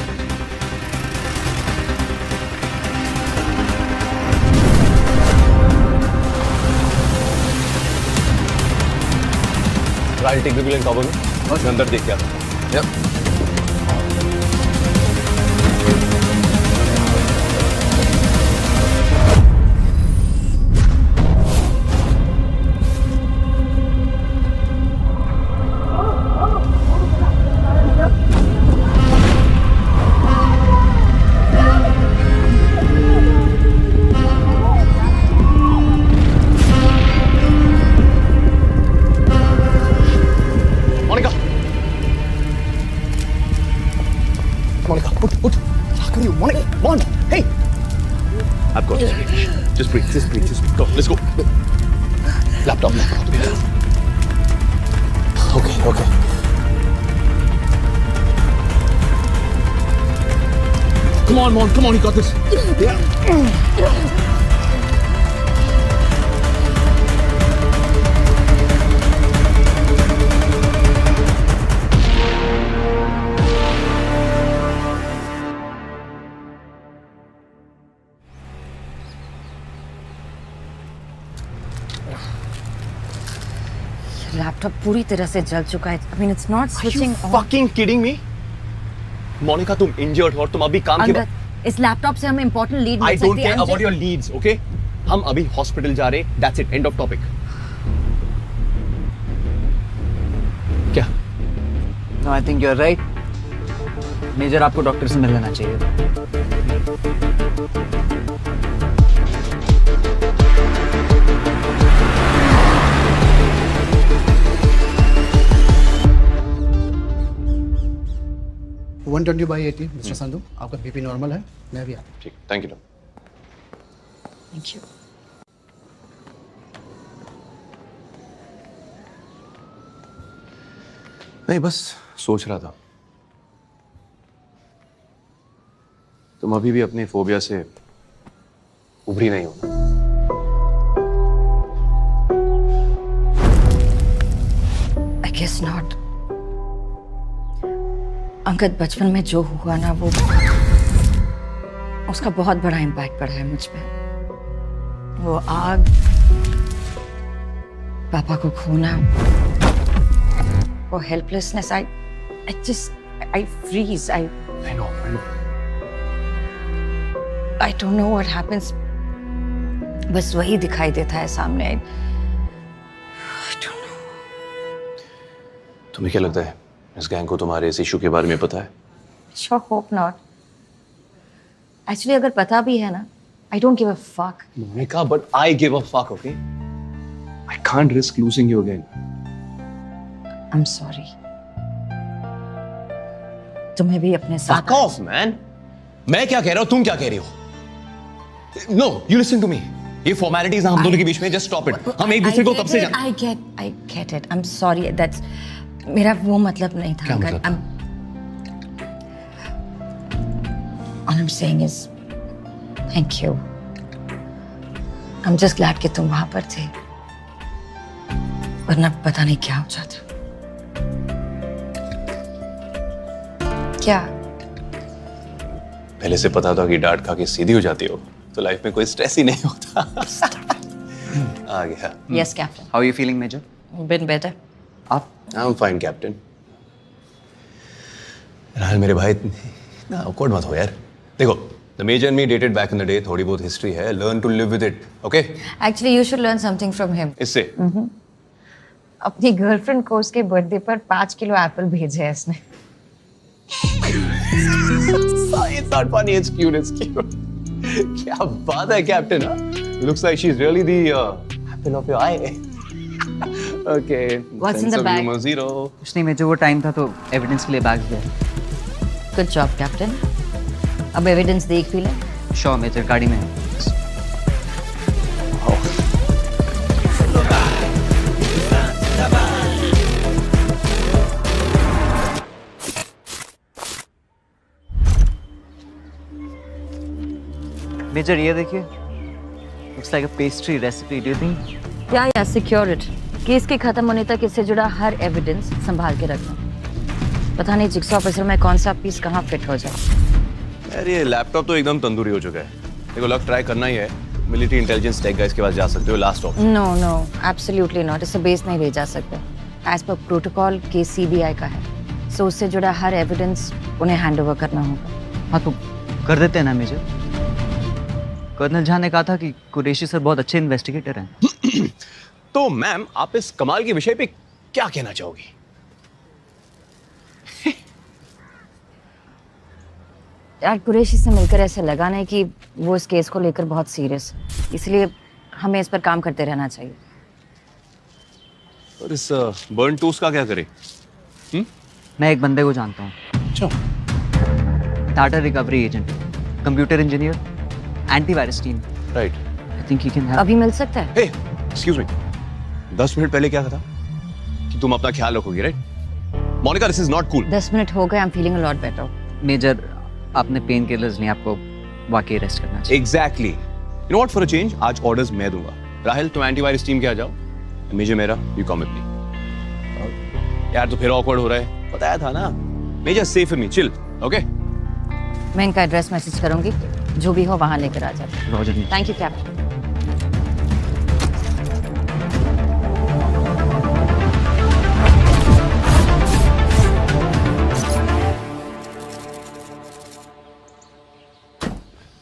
I'll take the wheel and cover me. मैं अंदर देख के आता हूँ. Yep. I've got this. Just breathe. Go, let's go. Laptop. Okay. Come on, you got this. Yeah. Laptop पूरी तरह से जल चुका है. I mean, it's not switching on. Fucking kidding me? Monika, तुम इंजर्ड हो और तुम अभी काम के इस लैपटॉप से हमें इंपॉर्टेंट लीड मिल सकती है. I don't care about your leads, okay? हम अभी हॉस्पिटल जा रहे. That's it. End of topic. क्या? No, I think you're right. Major आपको डॉक्टर से मिल लेना चाहिए. वन 120/80 मिस्टर संधू, आपका बीपी नॉर्मल है. मैं भी आता. ठीक, थैंक यू. Thank you. नहीं, बस सोच रहा था तुम अभी भी अपनी फोबिया से उभरी नहीं हो. I guess not. अंकल, बचपन में जो हुआ ना, वो उसका बहुत बड़ा इम्पैक्ट पड़ा है मुझ पे. वो आग, पापा को खोना, वो helplessness. I freeze. I know. I don't know what happens. बस वही दिखाई देता है सामने. I don't know. तुम्हें क्या लगता है इस गैंग को तुम्हारे इस इशू के बारे में पता है? Sure, hope not. Actually, अगर पता भी है ना, I don't give a fuck. Monica, but I give a fuck, okay? I can't risk losing you again. I'm sorry. तुम्हें भी अपने साथ. Fuck off, man. मैं क्या कह रहा हूँ, तुम क्या कह रही हो? No, you listen to me. ये formalities हम दोनों के बीच में, just stop it. हम एक दूसरे को कब से जानते? I get it. I'm sorry. That's मेरा वो मतलब नहीं था. क्या मतलब? All I'm saying is thank you. I'm just glad कि तुम वहां पर थे. वरना पता नहीं क्या हो जाता. क्या? पहले से पता था कि डांट खा के सीधी हो जाती हो तो लाइफ में कोई स्ट्रेस ही नहीं होता. आ गया. Yes, Captain. How are you feeling, Major? Been better. आप? I'm fine, Captain. राहुल मेरे भाई, इतना awkward मत हो यार. देखो, The major and me dated back in the day. थोड़ी बहुत history है. Learn to live with it. Okay? Actually, you should learn something from him. इससे? अपनी गर्लफ्रेंड को उसके बर्थडे पर 5 किलो एप्पल भेजे हैं इसने. It's not funny. It's cute. It's cute. क्या बात है captain? Looks like she's really the apple of your eye. Okay. What's in the bag? Zero. कुछ नहीं मेजर, वो टाइम था तो एविडेंस के लिए बैग दिया. Good job, Captain. अब एविडेंस देख भी ले. श्योर मेजर, गाड़ी में है. मेजर ये देखिए, looks like a pastry recipe. Do you think? या सिक्योर इट. केस के खत्म होने तक इससे जुड़ा हर एविडेंस संभाल के रखना. पता नहीं जिक्सॉ ऑफिसर में कौन सा पीस कहाँ फिट हो जाए. यार ये लैपटॉप तो एकदम तंदूरी हो चुका है. देखो लग ट्राई करना ही है. मिलिट्री इंटेलिजेंस टेक गाइस के पास जा सकते हो. Last option. No absolutely not. इससे बेस नहीं ले जा सकते. As per protocol case CBI का है, सो उससे जुड़ा हर एविडेंस उन्हें हैंडओवर करना होगा. हाँ तो कर देते हैं ना मेजर. कर्नल झा ने कहा था कि कुरैशी सर बहुत अच्छे इन्वेस्टिगेटर हैं. तो मैम आप इस कमाल के विषय पे क्या कहना चाहोगी? यार कुरैशी से मिलकर ऐसे लगा नहीं कि वो इस केस को लेकर बहुत सीरियस है, इसलिए हमें इस पर काम करते रहना चाहिए. और इस बर्न टूस का क्या करें? मैं एक बंदे को जानता हूँ. अच्छा. Data recovery agent, computer engineer, antivirus team. Right. I think he can help. अभी मिल सकता है? हे एक्सक्यूज मी, 10 मिनट पहले क्या था कि तुम अपना ख्याल रखोगी, right? Monica, this is not cool. 10 minute हो गए. I am feeling a lot better. Major आपने पेन किलर्स नहीं, आपको वाकई रेस्ट करना चाहिए. Exactly. You know what, for a change आज ऑर्डर्स मैं दूंगा. राहिल तुम एंटीवायरस टीम के आ जाओ. मेजर मेरा, यू कम विद मी. यार तो फिर ऑकवर्ड हो रहा है. बताया था ना. Major safe with me, chill. Okay. मैं इनका एड्रेस मैसेज करूंगी, जो भी हो वहां लेकर आ जाते. रॉजर. Thank you captain.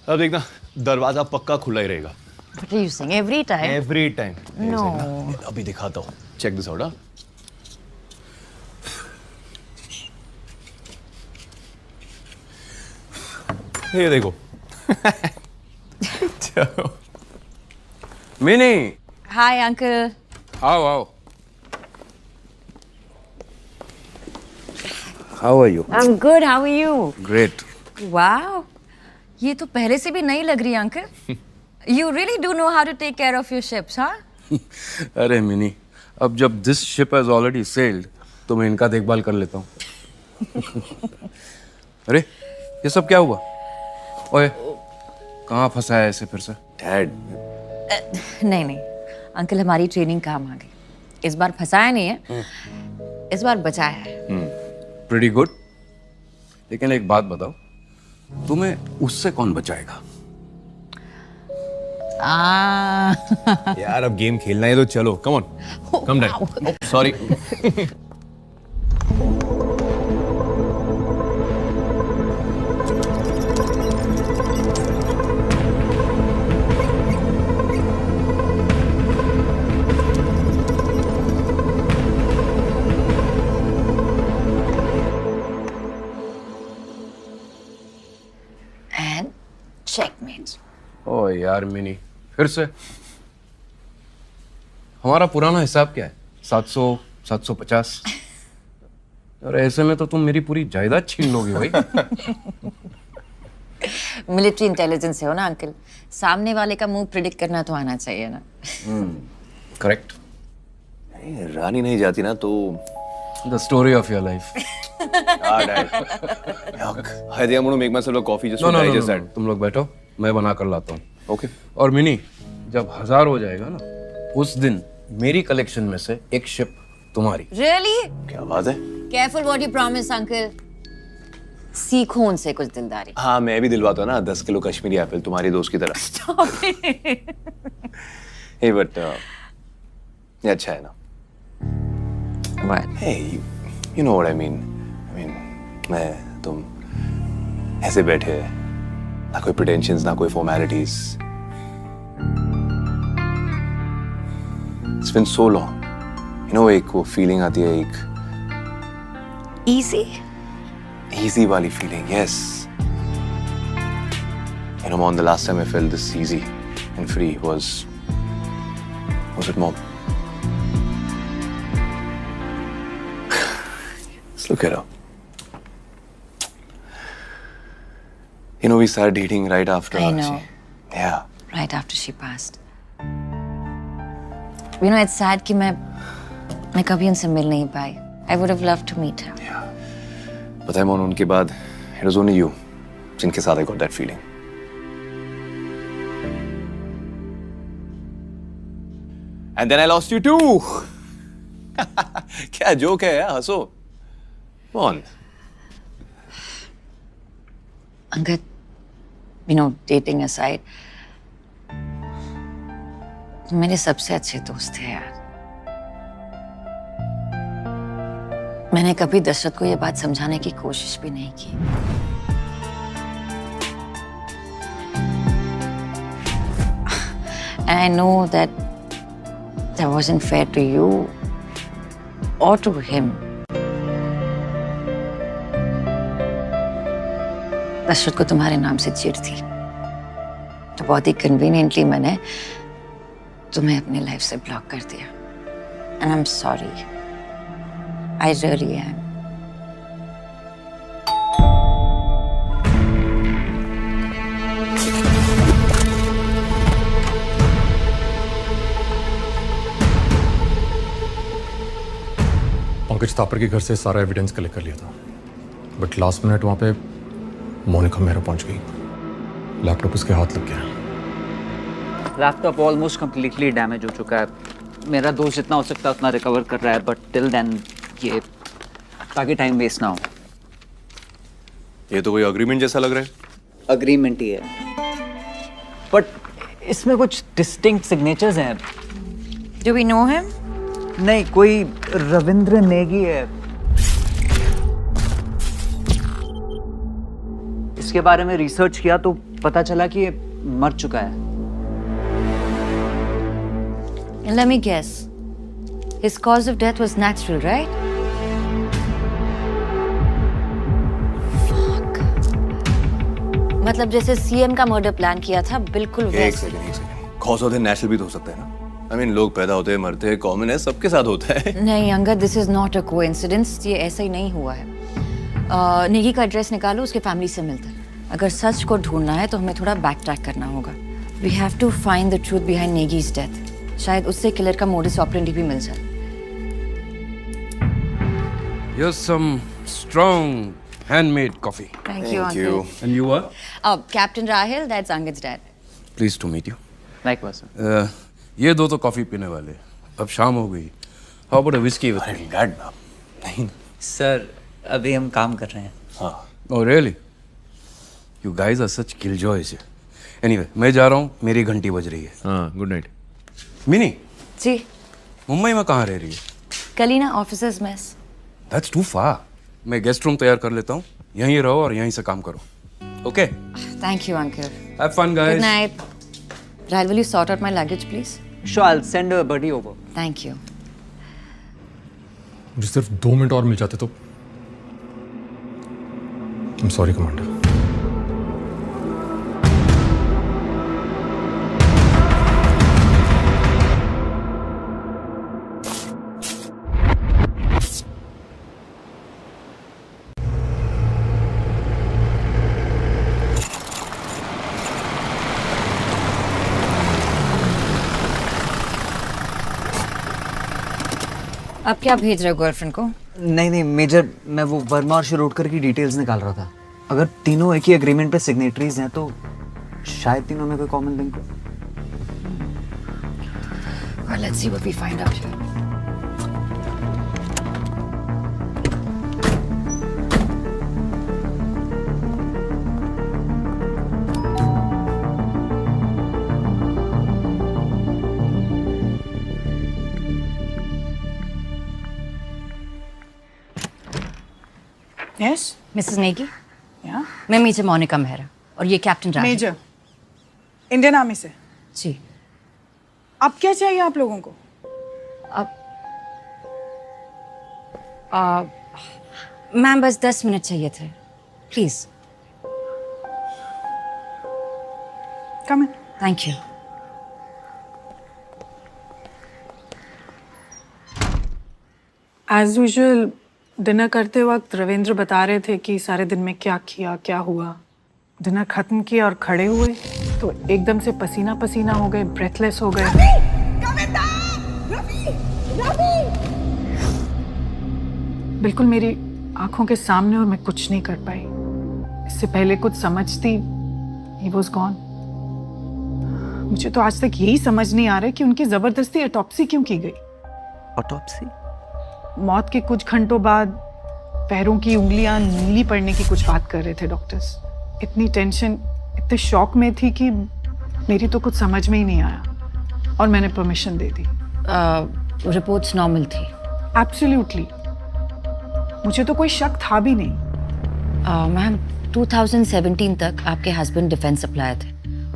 अब देखना दरवाजा पक्का खुला ही रहेगा. What are you saying? Every time? Every time. No. अभी दिखाता हूँ. Check this out. ये देखो. चलो. मिनी. Hi, uncle. आओ. How are you? I'm good. How are you? Great. Wow. ये तो पहले से भी नई लग रही है uncle. You really do know how to take care of your ships, huh? अरे मिनी, अब जब this ship has already sailed, तो मैं इनका देखभाल कर लेता हूँ. अरे ये सब क्या हुआ? ओए कहाँ फंसा है ऐसे फिर से? डैड. नहीं अंकल, हमारी ट्रेनिंग काम आ गई. इस बार फंसाया नहीं है, इस बार बचाया है. Pretty good. लेकिन एक बात बताओ, तुम्हें उससे कौन बचाएगा? यार अब गेम खेलना है तो चलो. Come on. Come dad. Sorry. And checkmate. ओ यार मिनी, फिर से? हमारा पुराना हिसाब क्या है? 700, 750. और ऐसे में तो तुम मेरी पूरी जायदाद छीन लोगी भाई. मिलिट्री इंटेलिजेंस है हो ना अंकल, सामने वाले का मुंह प्रिडिक्ट करना तो आना चाहिए ना. करेक्ट. रानी नहीं जाती ना तो. The story of your life. I think I'm going to make myself a coffee just to digest that. तुम लोग बैठो, मैं बना कर लाता हूँ. Okay. और मिनी, जब 1000 हो जाएगा ना, उस दिन मेरी कलेक्शन में से एक शिप तुम्हारी. Really? क्या बात है? Careful what you promise, uncle. सीखो उनसे कुछ दिलदारी. हाँ मैं भी दिलवाता हूँ ना 10 किलो कश्मीरी एप्पल तुम्हारी दोस्त की तरह. Stop it. Hey but ये अच्छा है ना. What? Hey, you know what I mean. मैं तुम ऐसे बैठे ना कोई प्रिटेंशंस, ना कोई formalities. It's been so long. You know, एक वो फीलिंग आती है, एक easy वाली feeling. Yes. You know, Mom, the last time I felt this easy and free was at Mom. Let's look at her. You know, we started dating right after. I know. Yeah. Right after she passed. You know, it's sad कि मैं कभी उनसे मिल नहीं पाई. I would have loved to meet her. पता है मोन, उनके बाद it was only you जिनके साथ I got that feeling. And then I lost you too. क्या जोक है यार, हंसो. Come on. Angad, you know, dating aside, मेरे सबसे अच्छे दोस्त थे यार. मैंने कभी दशरथ को ये बात समझाने की कोशिश भी नहीं की. And I know that wasn't fair to you or to him. Dasharath को तुम्हारे नाम से चिढ़ थी, तो बहुत ही कन्वीनियंटली मैंने तुम्हें अपनी लाइफ से ब्लॉक कर दिया. And I'm sorry. I really am. Pankaj Thapar के घर से सारा एविडेंस कलेक्ट कर लिया था, बट लास्ट मिनट वहाँ पे मोनिका मेहरा पहुँच गई. लैपटॉप उसके हाथ लग गया. लैपटॉप ऑलमोस्ट कम्प्लीटली डैमेज हो चुका है. मेरा दोस्त जितना हो सकता है उतना रिकवर कर रहा है, बट टिल देन ये ताकि टाइम वेस्ट ना हो. ये तो कोई अग्रीमेंट जैसा लग रहा है. अग्रीमेंट ही है, बट इसमें कुछ डिस्टिंक्ट सिग्नेचर्स हैं. Do we know him? नहीं, कोई रविंद्र नेगी है. इसके बारे में रिसर्च किया तो पता चला कि ये मर चुका है. And let me guess. His cause of death was natural, right? Fuck. मतलब जैसे सीएम का मर्डर प्लान किया था, बिल्कुल एक वैसे. Second. Cause of the natural भी तो हो सकता है ना. I mean, लोग पैदा होते हैं, मरते हैं, कॉमन है, सबके साथ होता है. नहीं Angad, this is not a coincidence. ये ऐसा ही नहीं हुआ है. नेगी का एड्रेस निकालो, उसके फैमिली से मिलता है. अगर सच को ढूंढना है तो हमें थोड़ा बैक ट्रैक करना होगा. We have to find the truth behind Negi's death. शायद उससे किलर का मोडिस ऑपरेंडी भी मिल जाए. Here's some strong handmade coffee. Thank you, Uncle. And you are? Captain Rahil, that's Anged's dad. Pleased to meet you. Likewise. ये दो तो coffee पीने वाले. अब शाम हो गई. How about a whiskey with me? नहीं. सर, अभी हम काम कर रहे हैं. हाँ. Oh really? You guys are such killjoys. Anyway, मैं जा रहा हूँ. मेरी घंटी बज रही है. हाँ, गुड नाइट. मिनी, जी. मुंबई में कहाँ रह रही है? Kalina officers mess. That's too far. मैं गेस्ट रूम तैयार कर लेता हूँ. यहीं रहो और यहीं से काम करो. Okay? Thank you, Uncle. Have fun, guys. Good night. Rahil, will you sort out my luggage, please? Sure, I'll send a buddy over. Thank you. मुझे सिर्फ 2 मिनट और मिल जाते तो. I'm sorry, Commander. अब क्या भेज रहे हो गर्लफ्रेंड को? नहीं मेजर, मैं वो वर्मा और शिरोडकर की डिटेल्स निकाल रहा था. अगर तीनों एक ही एग्रीमेंट पे सिग्नेटरीज हैं तो शायद तीनों में कोई कॉमन लिंक हो. Well, let's see what we find out here. Yes? Mrs. Negi? Yeah? मैं मीचे मोनिका मेहरा. और ये कैप्टन राज। मेजर, इंडियन आर्मी से। जी। अब क्या चाहिए आप लोगों को? मैम बस 10 मिनट चाहिए थे, please. Come in. Thank you. As usual dinner करते वक्त रविंद्र बता रहे थे कि सारे दिन में क्या किया, क्या हुआ। डिनर खत्म किया और खड़े हुए तो एकदम से पसीना पसीना हो गए, ब्रेथलेस हो गए। बिल्कुल मेरी आंखों के सामने, और मैं कुछ नहीं कर पाई। इससे पहले कुछ समझती, he was gone। मुझे तो आज तक यही समझ नहीं आ रहा कि उनकी जबरदस्ती ऑटोप्सी क्यों की गई। ऑटोप्सी? मौत के कुछ घंटों बाद पैरों की उंगलियां नीली पड़ने की कुछ बात कर रहे थे डॉक्टर्स। इतनी टेंशन, इतने शॉक में थी कि मेरी तो कुछ समझ में ही नहीं आया और मैंने परमिशन दे दी। रिपोर्ट्स नॉर्मल थी? एब्सोल्युटली, मुझे तो कोई शक था भी नहीं। मैम 2017 तक आपके हस्बैंड डिफेंस सप्लायर थे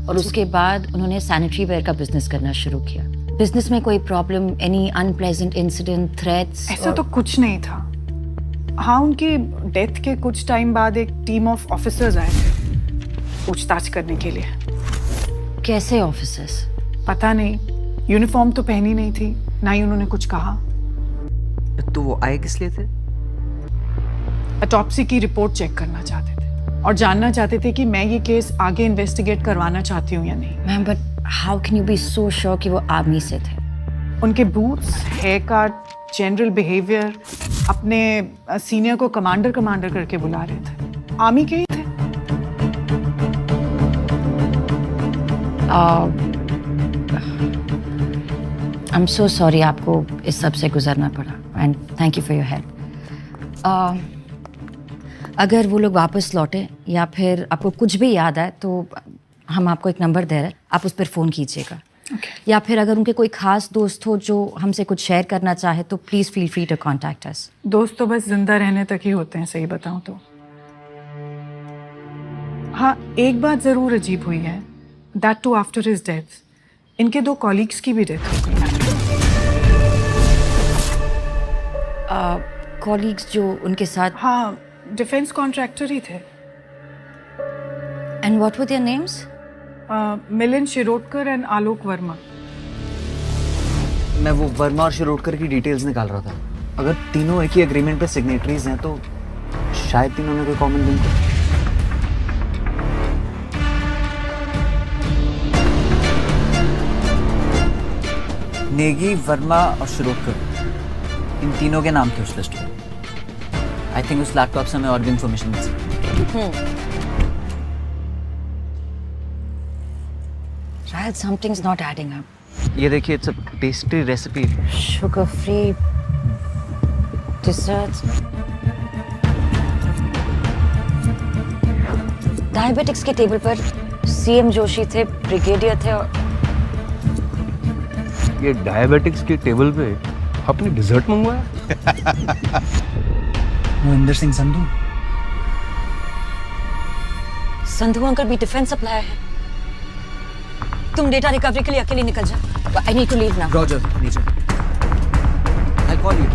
और उसके बाद उन्होंने सैनिटरी वेयर का बिजनेस करना शुरू किया। बिजनेस में कोई problem, any unpleasant incident, threats? ऐसा तो कुछ नहीं था। हाँ, उनकी डेथ के कुछ टाइम बाद एक टीम ऑफ ऑफिसर्स आए थे पूछताछ करने के लिए। कैसे ऑफिसर्स? पता नहीं, यूनिफॉर्म तो पहनी नहीं थी, ना ही उन्होंने कुछ कहा। तो वो आए किस लिए थे? ऑटोप्सी की रिपोर्ट चेक करना चाहते थे और जानना चाहते थे कि मैं ये केस आगे इन्वेस्टिगेट करवाना चाहती हूँ या नहीं। Ma'am but how can you be so sure कि वो आर्मी से थे? उनके boots, haircut, general behaviour, अपने सीनियर को कमांडर कमांडर करके बुला रहे थे। आर्मी के ही थे। आई एम सो सॉरी आपको इस सब से गुजरना पड़ा and thank you for your help. अगर वो लोग वापस लौटे या फिर आपको कुछ भी याद आए तो हम आपको एक नंबर दे रहे हैं, आप उस पर फ़ोन कीजिएगा। या फिर अगर उनके कोई खास दोस्त हो जो हमसे कुछ शेयर करना चाहे तो please feel free to contact us. दोस्त तो बस जिंदा रहने तक ही होते हैं, सही बताऊं तो। हाँ, एक बात ज़रूर अजीब हुई है, that too after his death इनके 2 कॉलीग्स की भी डेथ हो गई। कॉलीग्स जो उनके साथ? हाँ, डिफेंस कॉन्ट्रैक्टर ही थे। And what were their names? Milind Shirodkar and Alok Verma. मैं वो वर्मा और शिरोडकर की डिटेल्स निकाल रहा था। अगर तीनों एक ही एग्रीमेंट पे सिग्नेटरीज हैं तो शायद तीनों में कोई कॉमन लिंक हो। नेगी, वर्मा और शिरोडकर, इन तीनों के नाम थे उस लिस्ट में। आई थिंक उस लैपटॉप से हमें और भी इंफॉर्मेशन मिल सकती। शायद समथिंग्स नॉट एडिंग अप। ये देखिए, it's a pastry recipe. Sugar free desserts, diabetics के टेबल पर सीएम जोशी थे, ब्रिगेडियर थे और ये डायबिटिक्स के टेबल पे आपने डिजर्ट मंगवाया? मोहिंदर सिंह संधू। संधू अंकल भी डिफेंस सप्लायर है। तुम डेटा रिकवरी के लिए अकेले निकल जाओ। I need to leave now. Roger, नीचे। I call you.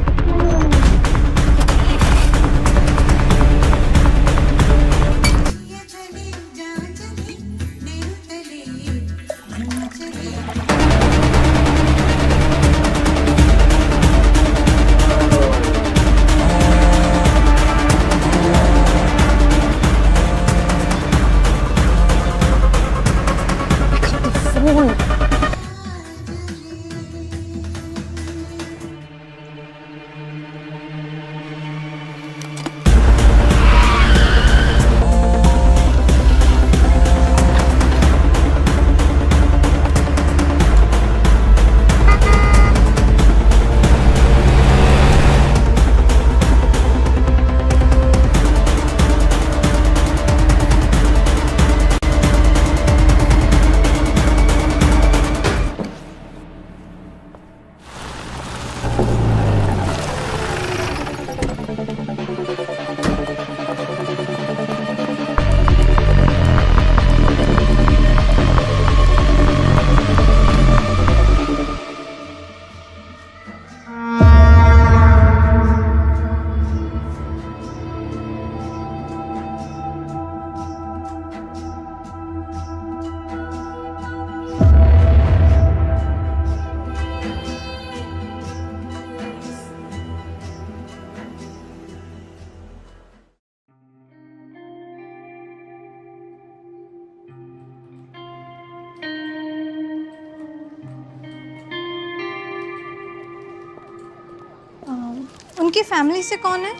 उनकी फैमिली से कौन है?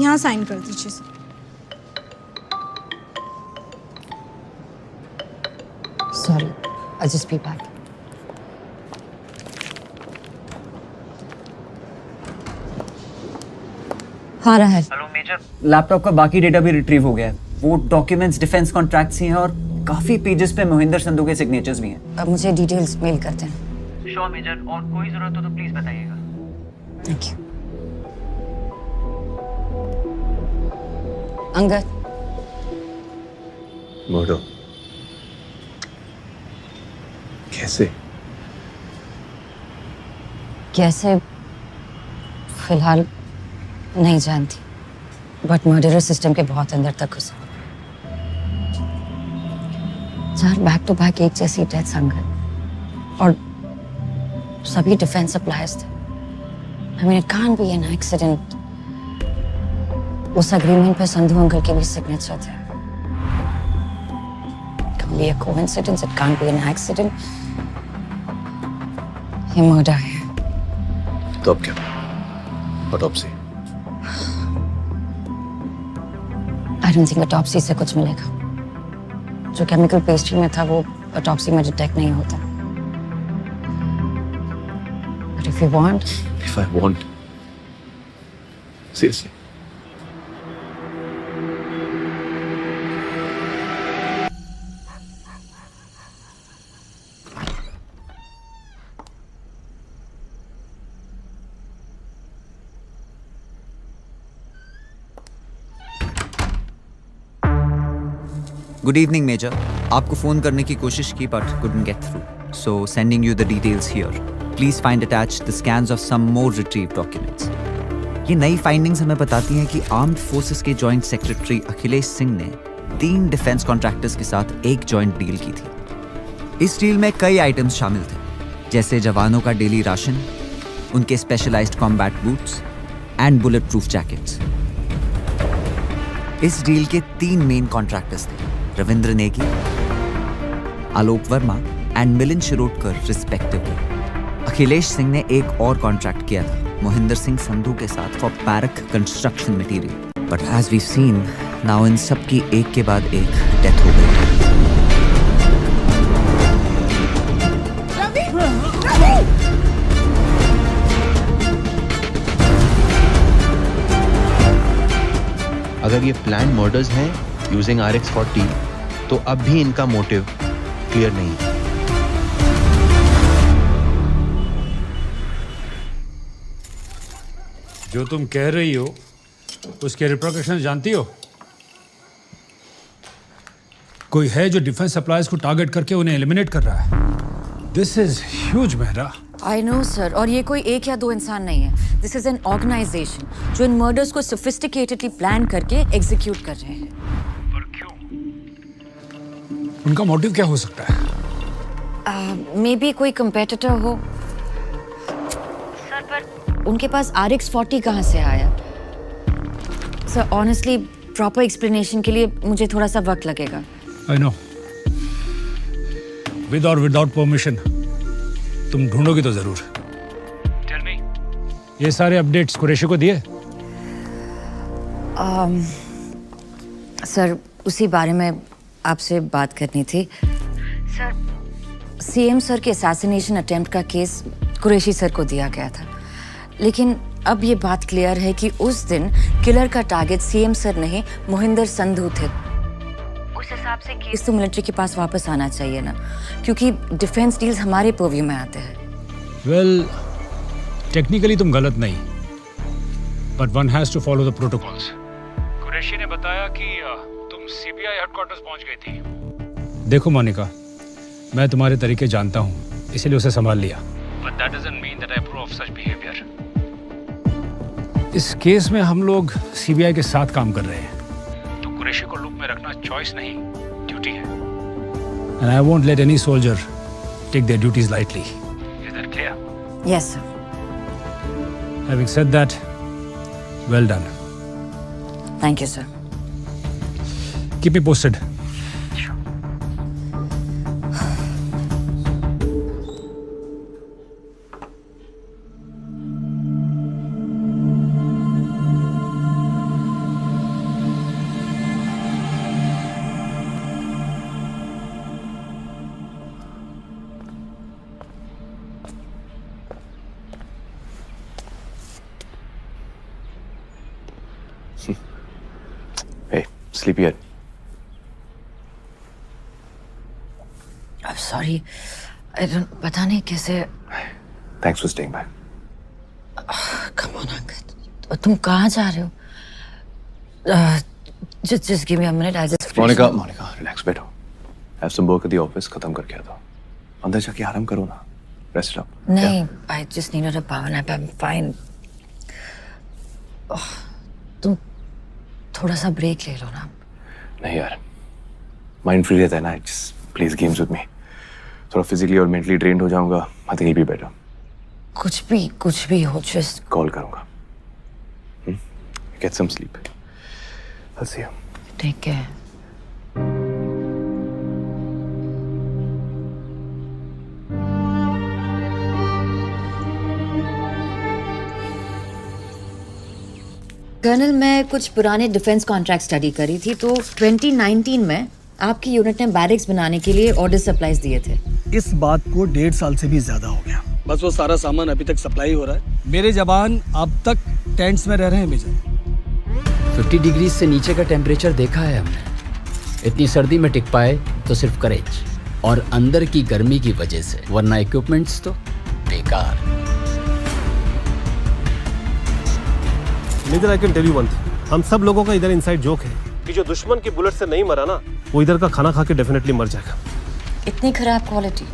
यहाँ साइन कर दीजिए sir. Sorry, I'll just be back. हाँ राहल। हेलो मेजर, लैपटॉप का बाकी डेटा भी रिट्रीव हो गया है। वो डॉक्यूमेंट्स डिफेंस कॉन्ट्रैक्ट्स ही हैं और काफी पेजेस पे मोहिंदर संधू के सिग्नेचर्स भी हैं। अब मुझे डिटेल्स मेल करते हैं। श्योर मेजर, और कोई जरूरत हो तो प्लीज बताइएगा। Thank you. अंगद। मर्डर कैसे? कैसे फिलहाल नहीं जानती, बट मर्डरर सिस्टम के बहुत अंदर तक घुसा। 4 बैक टू बैक एक जैसी डेथ अंगद, और सभी डिफेंस सप्लायर्स थे। I mean, it can't be an accident. उस अग्रीमेंट पे संधू अंकल के भी सिग्नेचर थे। It can't be a coincidence. It can't be an accident. ये मर्डर है। तो अब क्या? Autopsy? I don't think autopsy से कुछ मिलेगा। जो केमिकल पेस्ट्री में था वो ऑटोप्सी में डिटेक्ट नहीं होता। But if you want, If I want, seriously. Good evening major, आपको फ़ोन करने की कोशिश की but couldn't get through. So sending you the details here. Please find attached the scans of some more retrieved documents. ये नई findings हमें बताती हैं कि आर्म्ड फोर्सेस के जॉइंट सेक्रेटरी अखिलेश सिंह ने 3 डिफेंस कॉन्ट्रैक्टर्स के साथ एक जॉइंट डील की थी। इस डील में कई आइटम्स शामिल थे, जैसे जवानों का डेली राशन, उनके specialised combat boots and bullet proof jackets. इस डील के 3 मेन कॉन्ट्रैक्टर्स थे, रविंद्र नेगी, आलोक वर्मा एंड मिलिंद शिरोडकर रिस्पेक्टिवली। अखिलेश सिंह ने एक और कॉन्ट्रैक्ट किया था मोहिंदर सिंह संधू के साथ for barrack construction material, but as we seen now इन सब की एक के बाद एक डेथ हो गई। अगर ये प्लान मर्डर्स हैं यूजिंग RX-40 तो अब भी इनका मोटिव क्लियर नहीं है। जो तुम कह रही हो उसके रिप्रिकॉशंस जानती हो? कोई है जो डिफेंस सप्लायर्स को टारगेट करके उन्हें एलिमिनेट कर रहा है। This is huge Mehra. I know sir, और ये कोई 1 या 2 इंसान नहीं है। दिस इज एन ऑर्गेनाइजेशन जो इन मर्डर्स को सोफिस्टिकेटेडली प्लान करके एग्जीक्यूट कर रहे हैं। पर क्यों? उनका मोटिव क्या हो सकता है? मे बी कोई कंपेटिटर हो सर, पर उनके पास RX-40 कहाँ से आया? सर ऑनेस्टली प्रॉपर एक्सप्लेनेशन के लिए मुझे थोड़ा सा वक्त लगेगा। आई नो, विद और विदाउट परमिशन तुम ढूंढोगी तो जरूर। टेल मी, ये सारे अपडेट्स कुरैशी को दिए? सर उसी बारे में आपसे बात करनी थी। सर CM सर के असैसिनेशन अटेम्प्ट का केस कुरैशी सर को दिया गया था, लेकिन अब ये बात क्लियर है कि उस दिन किलर का टारगेट CM सर नहीं मोहिंदर संधू थे। उस हिसाब से केस तो मिलिट्री के पास वापस आना चाहिए ना, क्योंकि डिफेंस डील्स हमारे पर्व्यू में आते हैं। वेल, टेक्निकली तुम गलत नहीं, but one has to follow the protocols. Qureshi ने बताया कि तुम CBI हेडक्वार्टर्स पहुंच गई थी। देखो मोनिका, मैं तुम्हारे तरीके जानता हूं, इसलिए उसे संभाल लिया। But that doesn't mean that I approve of such behavior. इस केस में हम लोग CBI के साथ काम कर रहे हैं, तो कुरैशी को लूप में रखना चॉइस नहीं, ड्यूटी है। And I won't let any soldier take their duties lightly. Is that clear? Yes, sir. Having said that, well done. Thank you, sir. Keep me posted. sleepy yet? I'm sorry. I don't. पता नहीं कैसे. Thanks for staying back. Come on, Angad. तुम कहाँ जा रहे हो? Just give me a minute. I just. Monica, relax, बैठो. Have some work at the office. खत्म करके आता हूँ. अंदर जाके आराम करो ना. Rest up. नहीं, I just needed a power nap. I'm fine. तुम थोड़ा सा ब्रेक ले लो ना. नहीं यार. Mind free रहता है ना. Just plays games with me. थोड़ा physically और mentally drained हो जाऊँगा. I think he'll be better. कुछ भी हो, just. Call करूँगा. Get some sleep. I'll see you. Take care. Colonel, मैं कुछ पुराने डिफेंस कॉन्ट्रैक्ट स्टडी करी थी, तो 2019 में आपकी यूनिट ने बैरिक्स बनाने के लिए ऑर्डर सप्लाईज दिए थे. इस बात को 1.5 साल से भी ज्यादा हो गया. बस वो सारा सामान अभी तक सप्लाई हो रहा है. मेरे जवान अब तक टेंट्स में रह रहे हैं मेजर. 50 डिग्री से नीचे का टेम्परेचर देखा है हमने. इतनी सर्दी में टिक पाए तो सिर्फ करेज और अंदर की गर्मी की वजह से, वरना इक्विपमेंट्स तो बेकार. Major, I can tell you one thing. हम सब लोगों का इधर इनसाइड जोक है कि जो दुश्मन की बुलेट से नहीं मरा ना, वो इधर का खाना खा के डेफिनेटली मर जाएगा. इतनी खराब क्वालिटी.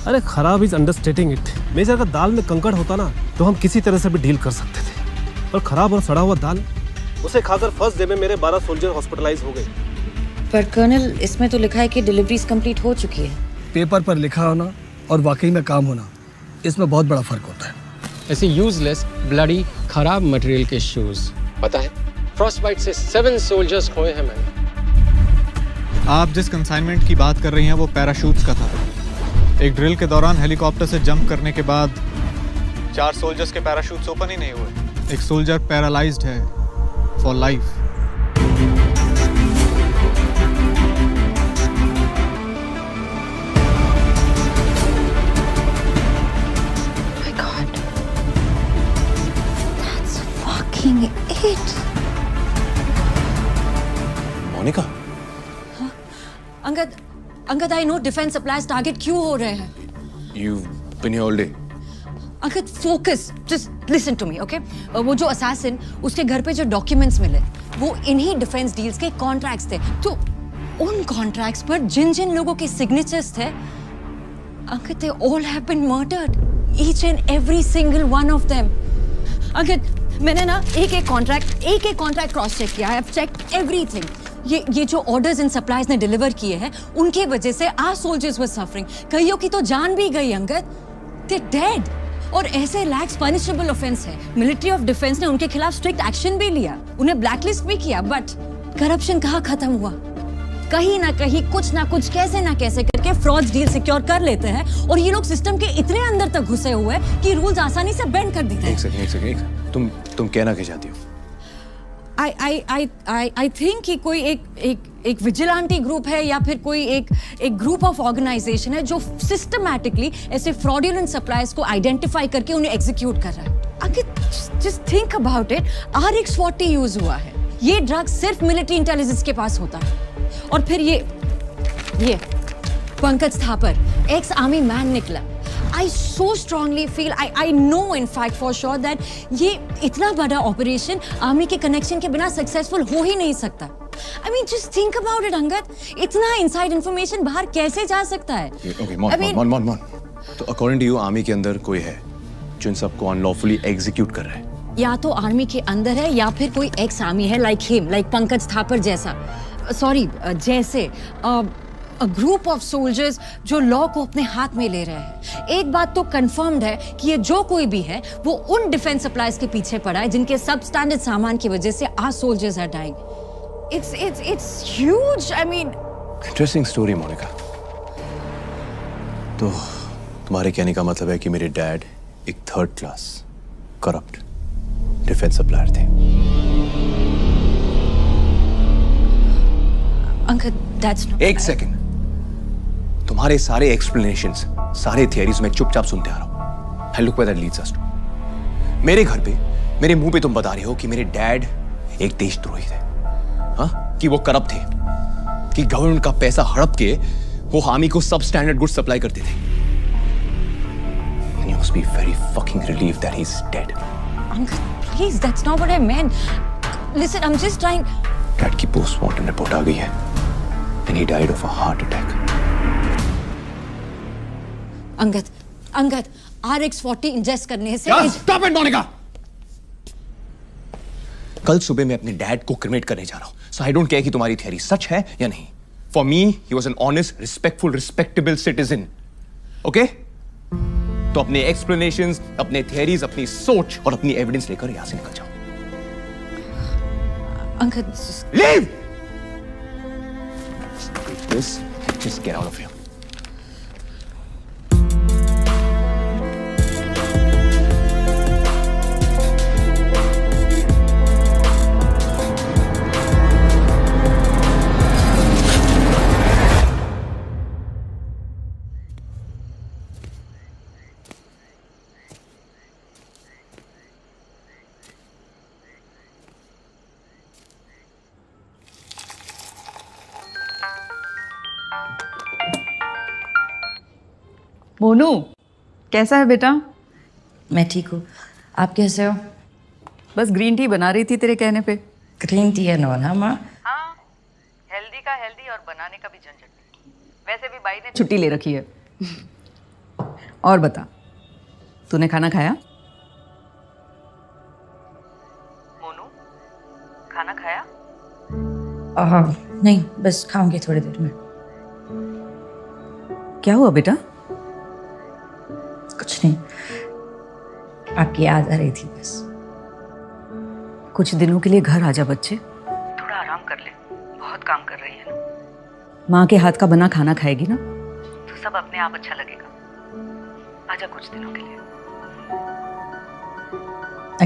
अरे खराब इज अंडरस्टेटिंग इट. मेजर, का दाल में कंकड़ होता ना तो हम किसी तरह से भी डील कर सकते थे, और खराब और सड़ा हुआ दाल, उसे खाकर फर्स्ट डे में मेरे 12 सोल्जर हॉस्पिटलाइज हो गए. पर कर्नल, इसमें तो लिखा है कि डिलीवरीज कंप्लीट हो चुकी है. पेपर पर लिखा होना और वाकई में काम होना, इसमें बहुत बड़ा फर्क होता है. ऐसे यूजलेस ब्लडी खराब मटेरियल के शूज, पता है फ्रॉस्टबाइट से 7 सोल्जर्स खोए हैं मैंने. आप जिस कंसाइनमेंट की बात कर रही हैं वो पैराशूट्स का था. एक ड्रिल के दौरान हेलीकॉप्टर से जंप करने के बाद 4 सोल्जर्स के पैराशूट्स ओपन ही नहीं हुए. एक सोल्जर पैरालाइज्ड है for life. It. Monika. Angad, I know defence supplies target क्यों हो रहे हैं. You've been here all day. Angad, focus. Just listen to me, okay. वो जो असैसिन, उसके घर पे जो डॉक्यूमेंट्स मिले, वो इन्हीं डिफेंस डील्स के कॉन्ट्रैक्ट्स थे. तो उन कॉन्ट्रैक्ट्स पर जिन जिन लोगों के सिग्नेचर्स थे, Angad, they all have been murdered. Each and every single one of them. Angad, मैंने ना एक एक कॉन्ट्रैक्ट क्रॉस चेक किया. I have checked everything. ये जो ऑर्डर्स एंड सप्लाईज ने डिलीवर किए हैं, उनके वजह से आवर सोल्जर्स वर सफरिंग. कईयों की तो जान भी गई अंगद. They did. और ऐसे लैक्स पनिशेबल ऑफेंस है. मिलिट्री ऑफ डिफेंस ने उनके खिलाफ स्ट्रिक्ट एक्शन भी लिया, उन्हें ब्लैकलिस्ट भी किया. बट करप्शन कहाँ खत्म हुआ? कहीं ना कहीं कुछ ना कुछ कैसे ना कैसे करके फ्रॉड डील सिक्योर कर लेते हैं, और ये लोग सिस्टम के इतने अंदर तक घुसे हुए हैं कि रूल्स आसानी से बेंड कर देते हैं. एक सेकंड. तुम कहना क्या चाहती हो? I think कि कोई एक विजिलेंटी ग्रुप है, या फिर कोई एक ग्रुप ऑफ ऑर्गेनाइजेशन है जो सिस्टमैटिकली ऐसे फ्रॉडुलेंट सप्लाईज को आइडेंटिफाई करके उन्हें एग्जीक्यूट कर रहा है. अगर just think about it, RX-40 use हुआ है. ये ड्रग सिर्फ मिलिट्री इंटेलिजेंस के पास होता है. और फिर ये Pankaj Thapar, ex army man निकला. I so strongly feel, I know in fact for sure that ये इतना बड़ा ऑपरेशन आर्मी के कनेक्शन के बिना सक्सेसफुल हो ही नहीं सकता. I mean just think about it Angad. इतना इनसाइड इंफॉर्मेशन बाहर कैसे जा सकता है? Okay, mon. तो अकॉर्डिंग टू यू आर्मी के अंदर कोई है जो इन सबको अनलॉफुली एग्जीक्यूट कर रहा है? या तो आर्मी के अंदर है, या फिर कोई एक्स आर्मी है like him, like Pankaj Thapar जैसा. जैसे a group of soldiers जो लॉ को अपने हाथ में ले रहे हैं. एक बात तो कंफर्म्ड है कि ये जो कोई भी है, वो उन डिफेंस सप्लाईज के पीछे पड़ा है जिनके सब स्टैंडर्ड सामान की वजह से our soldiers are dying. It's huge. I mean, interesting story Monika. तो तुम्हारे कहने का मतलब है कि मेरे डैड एक 3rd class corrupt defence supplier थे. Uncle, that's not. एक सेकंड. तुम्हारे सारे एक्सप्लेनेशंस, सारे थियरीज में चुपचाप सुनते आ रहा हूं. And look where that leads us to. मेरे घर पे, मेरे मुंह पे तुम बता रहे हो कि मेरे डैड एक देशद्रोही थे. हाँ? कि वो करप्ट थे, कि गवर्नमेंट का पैसा हड़प के वो आर्मी को सब स्टैंडर्ड गुड्स सप्लाई करते थे। And you must be very fucking relieved that he's dead. Uncle, please, that's not what I meant. Listen, I'm just trying. Dad की पोस्टमार्टम रिपोर्ट आ गई है and he died of a heart attack. Angad, RX-40 ingest करने से Stop it, Monica! कल सुबह मैं अपने dad को क्रिमेट करने जा रहा हूं, so I don't care कि तुम्हारी थियरी सच है या नहीं. For me, he was an honest, respectful, respectable citizen. Okay? तो अपने एक्सप्लेनेशंस, अपने थियरीज, अपनी सोच और अपनी एविडेंस लेकर यहां से निकल जाओ. Uncle, Leave! This, just get out of here. Monu, कैसा है बेटा? मैं ठीक हूँ, आप कैसे हो? बस ग्रीन टी बना रही थी तेरे कहने पे। ग्रीन टी है ना माँ? हाँ, हेल्दी का हेल्दी और बनाने का भी झंझट नहीं। वैसे भी बाई ने छुट्टी ले रखी है। और बता, तूने खाना खाया? मोनू, खाना खाया? नहीं, बस खाऊंगी थोड़ी देर में। क्या हुआ बेटा? कुछ नहीं, आपकी याद आ रही थी बस। कुछ दिनों के लिए घर आजा बच्चे, थोड़ा आराम कर ले, बहुत काम कर रही है ना। माँ के हाथ का बना खाना खाएगी ना तो सब अपने आप अच्छा लगेगा। आजा कुछ दिनों के लिए।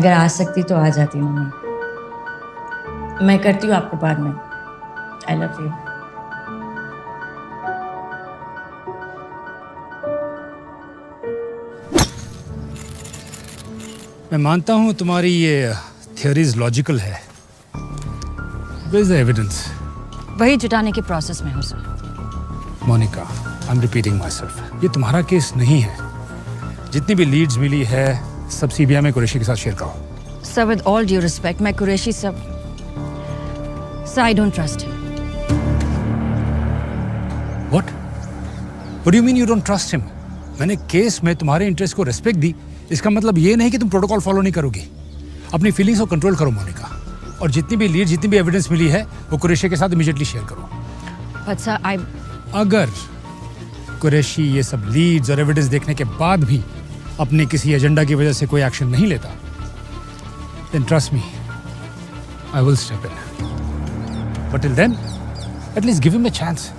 अगर आ सकती तो आ जाती मम्मी। मैं करती हूँ आपको बाद में। आई लव यू। मैं मानता हूं तुम्हारी ये थियरीज लॉजिकल है। Where is the evidence? वही जुटाने के प्रोसेस में हूँ sir. Monika, I am repeating myself, ये तुम्हारा केस नहीं है। जितनी भी लीड्स मिली है सब सीबीआई में कुरैशी के साथ शेयर करो। Sir, with all due respect, मैं Qureshi sir, I don't trust him. What? What do you mean you don't trust him? मैंने केस में तुम्हारे इंटरेस्ट को रिस्पेक्ट दी, इसका मतलब ये नहीं कि तुम प्रोटोकॉल फॉलो नहीं करोगी। अपनी फीलिंग्स को कंट्रोल करो मोनिका, और जितनी भी लीड, जितनी भी एविडेंस मिली है वो कुरैशी के साथ इमीडिएटली शेयर करो। But sir, अगर कुरैशी ये सब लीड्स और एविडेंस देखने के बाद भी अपने किसी एजेंडा की वजह से कोई एक्शन नहीं लेता, then trust me, I will step in. But till then, at least give him a chance.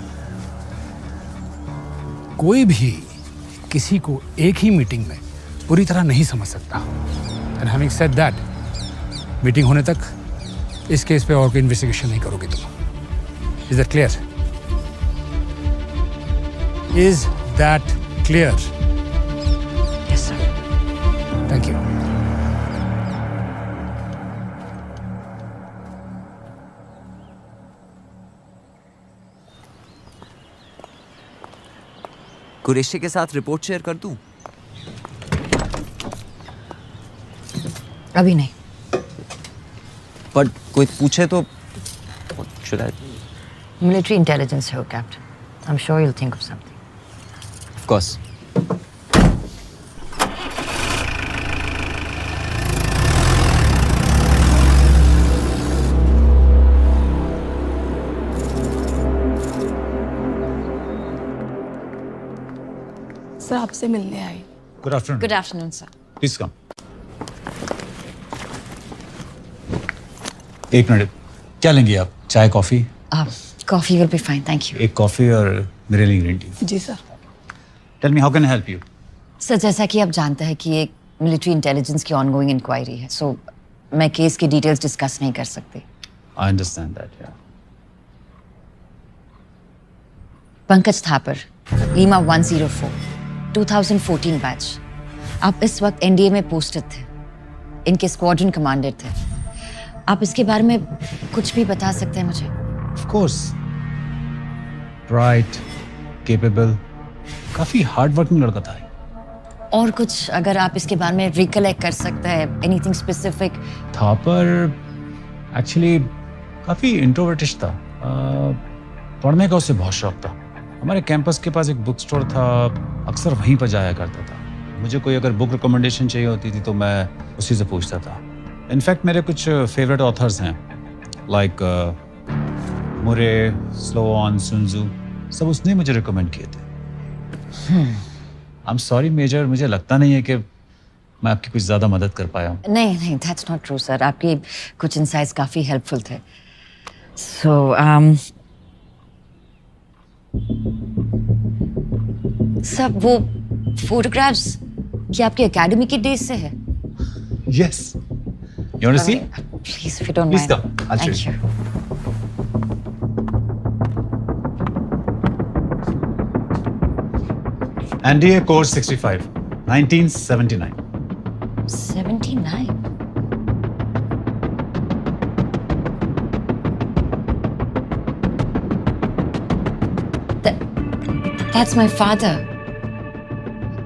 कोई भी किसी को एक ही मीटिंग में पूरी तरह नहीं समझ सकता। And having said that, meeting होने तक इस केस पे और कोई इन्वेस्टिगेशन नहीं करोगे तुम। Is that clear? Is that clear? Yes, sir. Thank you. Qureshi के साथ रिपोर्ट शेयर कर दूं? अभी नहीं। पर कोई पूछे तो should I? Military intelligence है वो captain. I'm sure you'll think of something. Of course. सर, आपसे मिलने आई। Good afternoon. Good afternoon, sir. Please come. एक मिनट, क्या लेंगे आप? चाय, coffee? Coffee will be fine, thank you. एक कॉफी और मेरे लिए ग्रीन टी। जी sir. Tell me, how can I help you? Sir, जैसा कि आप जानते हैं कि एक मिलिट्री इंटेलिजेंस की ऑनगोइंग इंक्वायरी है, सो मैं केस की डिटेल्स डिस्कस नहीं कर सकती। आई अंडरस्टैंड दैट, या। Pankaj Thapar, Lima 104, 2014 batch. आप इस वक्त एनडीए में पोस्टेड थे, इनके स्क्वाड्रन कमांडर थे। आप इसके बारे में कुछ भी बता सकते हैं मुझे? कोर्स, ब्राइट, केपेबल, काफी हार्ड वर्किंग लड़का था। और कुछ अगर आप इसके बारे में रिकलेक्ट कर सकते हैं, एनीथिंग स्पेसिफिक? था पर एक्चुअली काफी इंट्रोवर्टिश था। पढ़ने का उसे बहुत शौक था। हमारे कैंपस के पास एक बुक स्टोर था, अक्सर वहीं पर जाया करता था। मुझे कोई अगर बुक रिकमेंडेशन चाहिए होती थी तो मैं उसी से पूछता था। इनफैक्ट मेरे कुछ फेवरेट ऑथर्स हैं, लाइक मुरे, स्लोआन, सुनजू, सब उसने मुझे रिकमेंड किए थे। आई एम सॉरी मेजर, मुझे लगता नहीं है कि मैं आपकी कुछ ज़्यादा मदद कर पाया हूँ। नहीं, दैट्स नॉट ट्रू सर। आपके कुछ इंसाइट्स काफ़ी हेल्पफुल थे। सो सब वो फोटोग्राफ्स क्या आपकी एकेडमी के डेज से है? Yes. You want to see? Please, if you don't Please mind. come. I'll show Thank you. NDA course 65, 1979. 79? That's my father,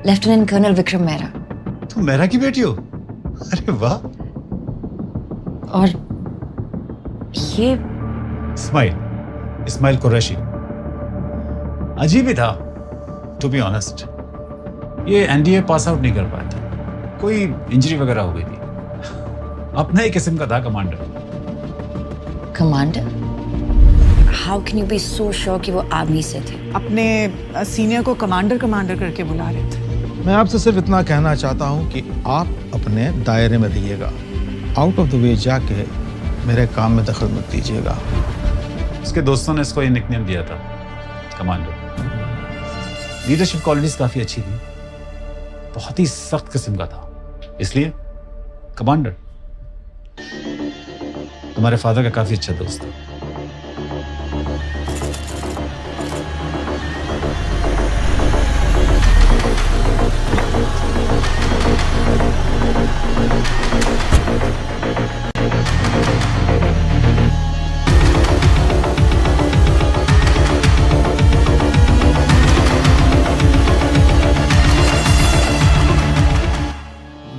Lieutenant Colonel Vikram Mehra. तुम मेहरा की बेटी हो? अरे वाह। और ये इस्माइल कुरैशी। अजीब ही था, टू बी ऑनेस्ट। ये एनडीए पास आउट नहीं कर पाया था, कोई इंजरी वगैरह हो गई थी। अपना ही किस्म का था commander. Commander? How can you be so sure कि वो आर्मी से थे? अपने सीनियर को कमांडर करके बुला रहे थे। मैं आपसे सिर्फ इतना कहना चाहता हूं कि आप अपने दायरे में रहिएगा, आउट ऑफ द वे जाके मेरे काम में दखल मत दीजिएगा। उसके दोस्तों ने इसको ये निकनेम दिया था, कमांडर। लीडरशिप क्वालिटीज काफी अच्छी थी, बहुत ही सख्त किस्म का था, इसलिए कमांडर। तुम्हारे फादर का काफी अच्छा दोस्त था।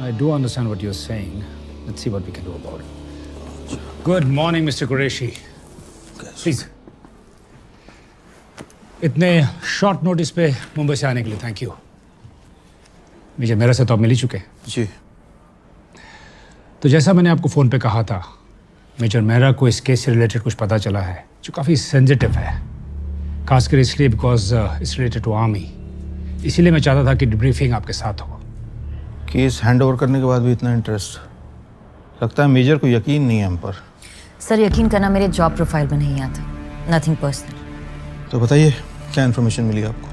I do understand what you're saying. Let's see what we can do about it. Good morning, Mr. Qureshi. Please. इतने शॉर्ट नोटिस पे मुंबई से आने के लिए थैंक यू। मेजर मेरा से तो आप मिल ही चुके हैं। जी। तो जैसा मैंने आपको फ़ोन पे कहा था, मेजर मेहरा को इस केस से रिलेटेड कुछ पता चला है जो काफ़ी सेंसिटिव है, खासकर इसलिए because it's related to army. इसीलिए मैं चाहता था कि डिब्रीफिंग आपके साथ हो। केस हैंड ओवर करने के बाद भी इतना इंटरेस्ट, लगता है मेजर को यकीन नहीं है हम पर। सर यकीन करना मेरे जॉब प्रोफाइल में नहीं आता, नथिंग पर्सनल। तो बताइए क्या इन्फॉर्मेशन मिली आपको?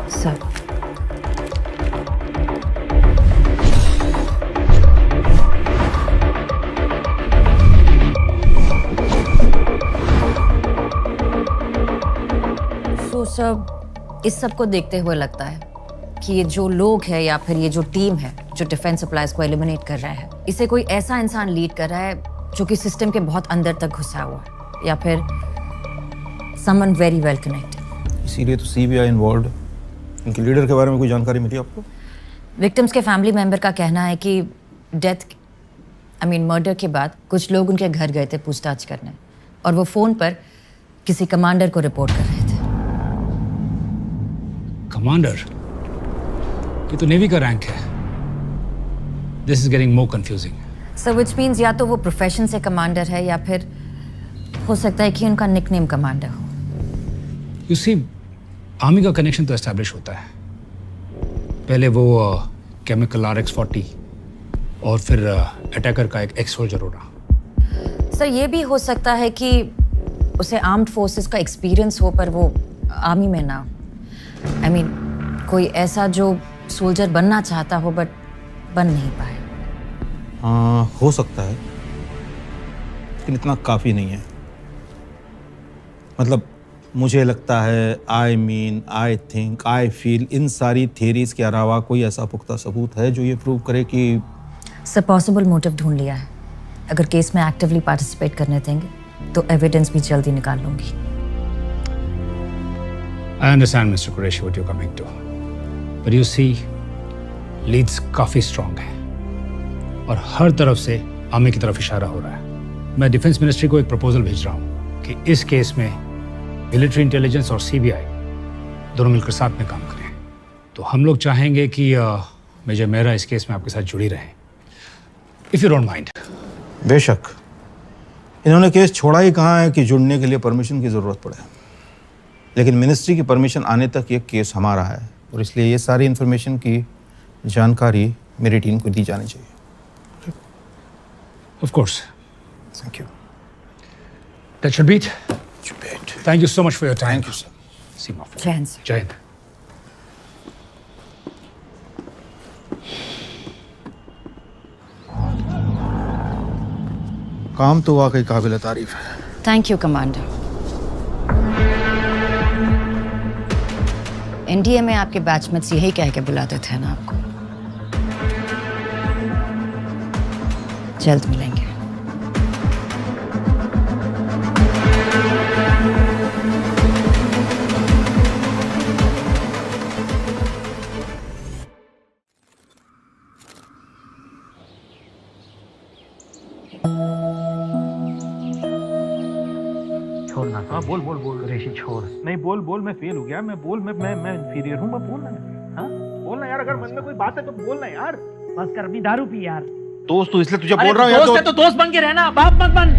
सर तो सब इस सब को देखते हुए लगता है कि ये जो लोग हैं या फिर ये जो टीम है जो डिफेंस सप्लाईज को एलिमिनेट कर रहा है, इसे कोई ऐसा इंसान लीड कर रहा है जो कि सिस्टम के बहुत अंदर तक घुसा हुआ है, या फिर समवन वेरी वेल कनेक्टेड। इसीलिए तो सीबीआई इन्वॉल्व। इनके लीडर के बारे में कोई जानकारी मिली आपको? विक्टिम्स के फैमिली मेंबर का कहना है कि मर्डर के बाद कुछ लोग उनके घर गए थे पूछताछ करने, और वो फोन पर किसी कमांडर को रिपोर्ट कर रहे थे। कमांडर? ये तो नेवी का रैंक है। This is getting more confusing. So which means या तो वो प्रोफेशन से कमांडर है या फिर हो सकता है कि उनका निकनेम कमांडर हो। यू सी, आर्मी का कनेक्शन तो एस्टैब्लिश होता है। पहले वो केमिकल RX-40 और फिर अटैकर का एक एक्स सोल्जर होना। सर ये भी हो सकता है कि उसे आर्म्ड फोर्सेस का एक्सपीरियंस हो पर वो आर्मी में ना। कोई ऐसा जो सोल्जर बनना चाहता हो बट बन नहीं पाए। हो सकता है, लेकिन इतना काफ़ी नहीं है। मतलब मुझे लगता है, आई थिंक, आई फील, इन सारी थियरीज के अलावा कोई ऐसा पुख्ता सबूत है जो ये प्रूव करे कि सर पॉसिबल मोटिव ढूंढ लिया है। अगर केस में एक्टिवली पार्टिसिपेट करने देंगे तो एविडेंस भी जल्दी निकाल लूंगी। I understand, Mr. Qureshi, what you're coming to. But you see, leads काफ़ी स्ट्रॉन्ग है और हर तरफ से आर्मी की तरफ इशारा हो रहा है। मैं डिफेंस मिनिस्ट्री को एक प्रपोजल भेज रहा हूँ कि इस केस में मिलिट्री इंटेलिजेंस और सीबीआई दोनों मिलकर साथ में काम करें। तो हम लोग चाहेंगे कि मेजर मेहरा इस केस में आपके साथ जुड़ी रहें, इफ़ यू डोंट माइंड। बेशक, इन्होंने केस छोड़ा ही कहाँ है कि जुड़ने के लिए परमिशन की ज़रूरत पड़े, लेकिन मिनिस्ट्री की परमिशन आने तक ये केस हमारा है और इसलिए ये सारी इन्फॉर्मेशन की जानकारी मेरी टीम को दी जानी चाहिए। Of course. Thank you. That should be it. Thank you so much for your time. Thank you, sir. See you, Moffitt. जय हिंद सर। जय हिंद। काम तो वाकई काबिल तारीफ है। Thank you commander. एनडीए में आपके बैचमेट्स यही कह के बुलाते थे ना आपको। जल्द मिलेंगे। छोड़ना। हाँ बोल बोल बोल ऋषि छोड़। नहीं बोल बोल, मैं फेल हो गया। मैं बोल, मैं इंफीरियर हूँ। मैं बोलना है। हाँ बोलना यार, अगर मन में कोई बात है तो बोलना यार। बस कर, अपनी दारू पी यार। दोस्त तो इसलिए तुझे बोल रहा हूँ यार। दोस्त है तो दोस्त बन के रहना, बाप मत बन।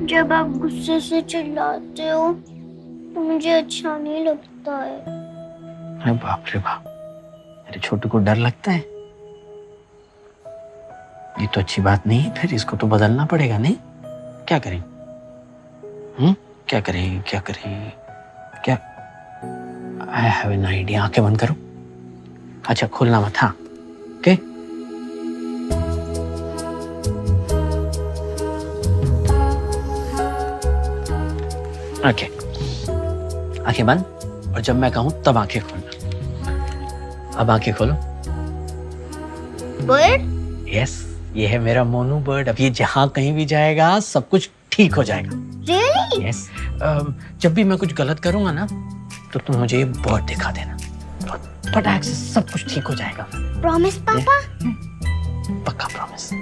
जब आप गुस्से से चिल्लाते हो तो मुझे अच्छा नहीं लगता है। अरे बाप रे बाप, मेरे छोटू को डर लगता है। ये तो अच्छी बात नहीं है, फिर इसको तो बदलना पड़ेगा। नहीं क्या करें? क्या करें क्या करें क्या? I have an idea. आंखें बंद करो। अच्छा खोलना मत। हाँ ओके। ओके आंखें बंद, और जब मैं कहूं तब आंखें खोलना। अब आंखें खोलो। बर्ड? यस, ये है मेरा मोनू बर्ड। अब ये जहां कहीं भी जाएगा सब कुछ ठीक हो जाएगा। Really? यस। जब भी मैं कुछ गलत करूंगा ना तो तुम मुझे ये बर्ड दिखा देना, फटाक से सब कुछ ठीक हो जाएगा। प्रॉमिस पापा? पक्का promise.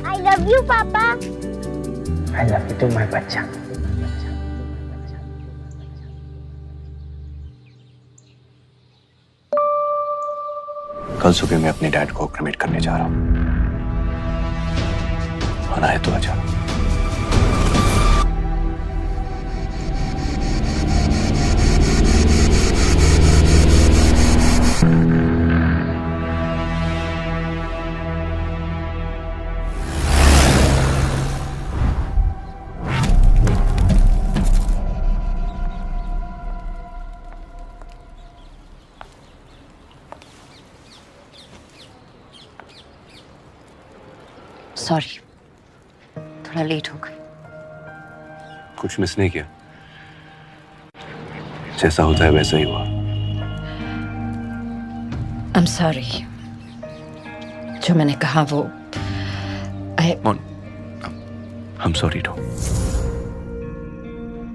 I love you papa. I love you too my bachcha. कल सुबह मैं अपने डैड को क्रिमेट करने जा रहा हूँ। आना है तो आ जा। सॉरी, थोड़ा लेट हो गई। कुछ मिस नहीं किया, जैसा होता है वैसा ही हुआ। I am sorry. जो मैंने कहा वो I'm sorry too।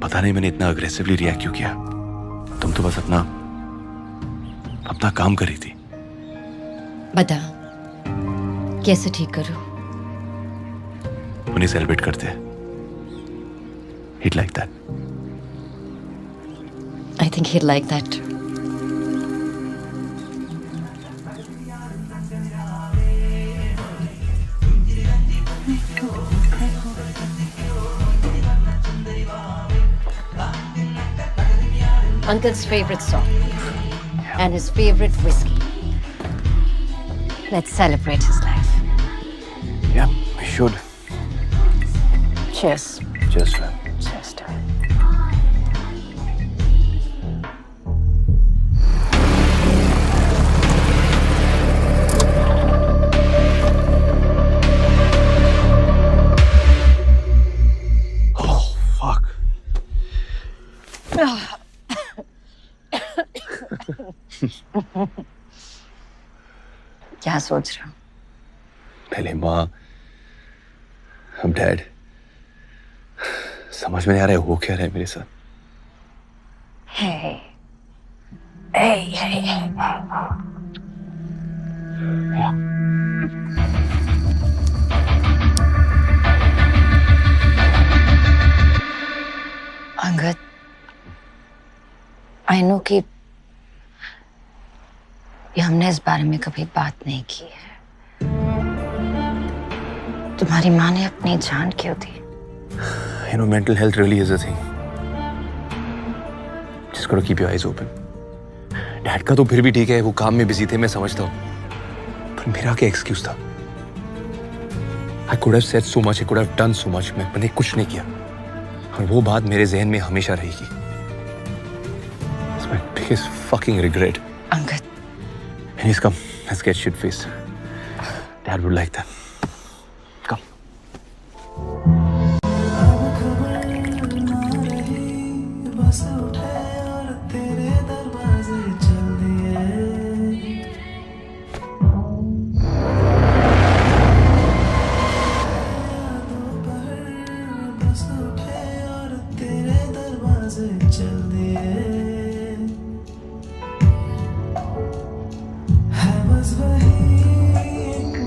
पता नहीं मैंने इतना अग्रेसिवली रिएक्ट क्यों किया। तुम तो बस अपना काम कर रही थी। बता कैसे ठीक करूं? उन्हें सेलिब्रेट करते हैं। He'd like that। I think he'd like that। Uncle's favorite song and his favorite whiskey. Let's celebrate his life. Yeah, we should। Cheers। Cheers, man। Cheers to it। Oh, fuck। क्या सोच रहे हो? पहले माँ, अब dad. समझ में नहीं आ रहा है वो क्या रहा है मेरे साथ। Hey. Hey. Angad, I know कि हमने इस बारे में कभी बात नहीं की है। तुम्हारी माँ ने अपनी जान क्यों दी? You know, mental health really is a thing. Just gotta keep your eyes open. Dad का तो फिर भी ठीक है, वो काम में बिजी थे, मैं समझता हूँ। पर मेरा क्या एक्सक्यूज था? I could have said so much, I could have done so much. मैंने कुछ नहीं किया, और वो बात मेरे जहन में हमेशा रहेगी। It's my biggest fucking regret. Angad, Please come, let's get shit faced. Dad would like that. Come.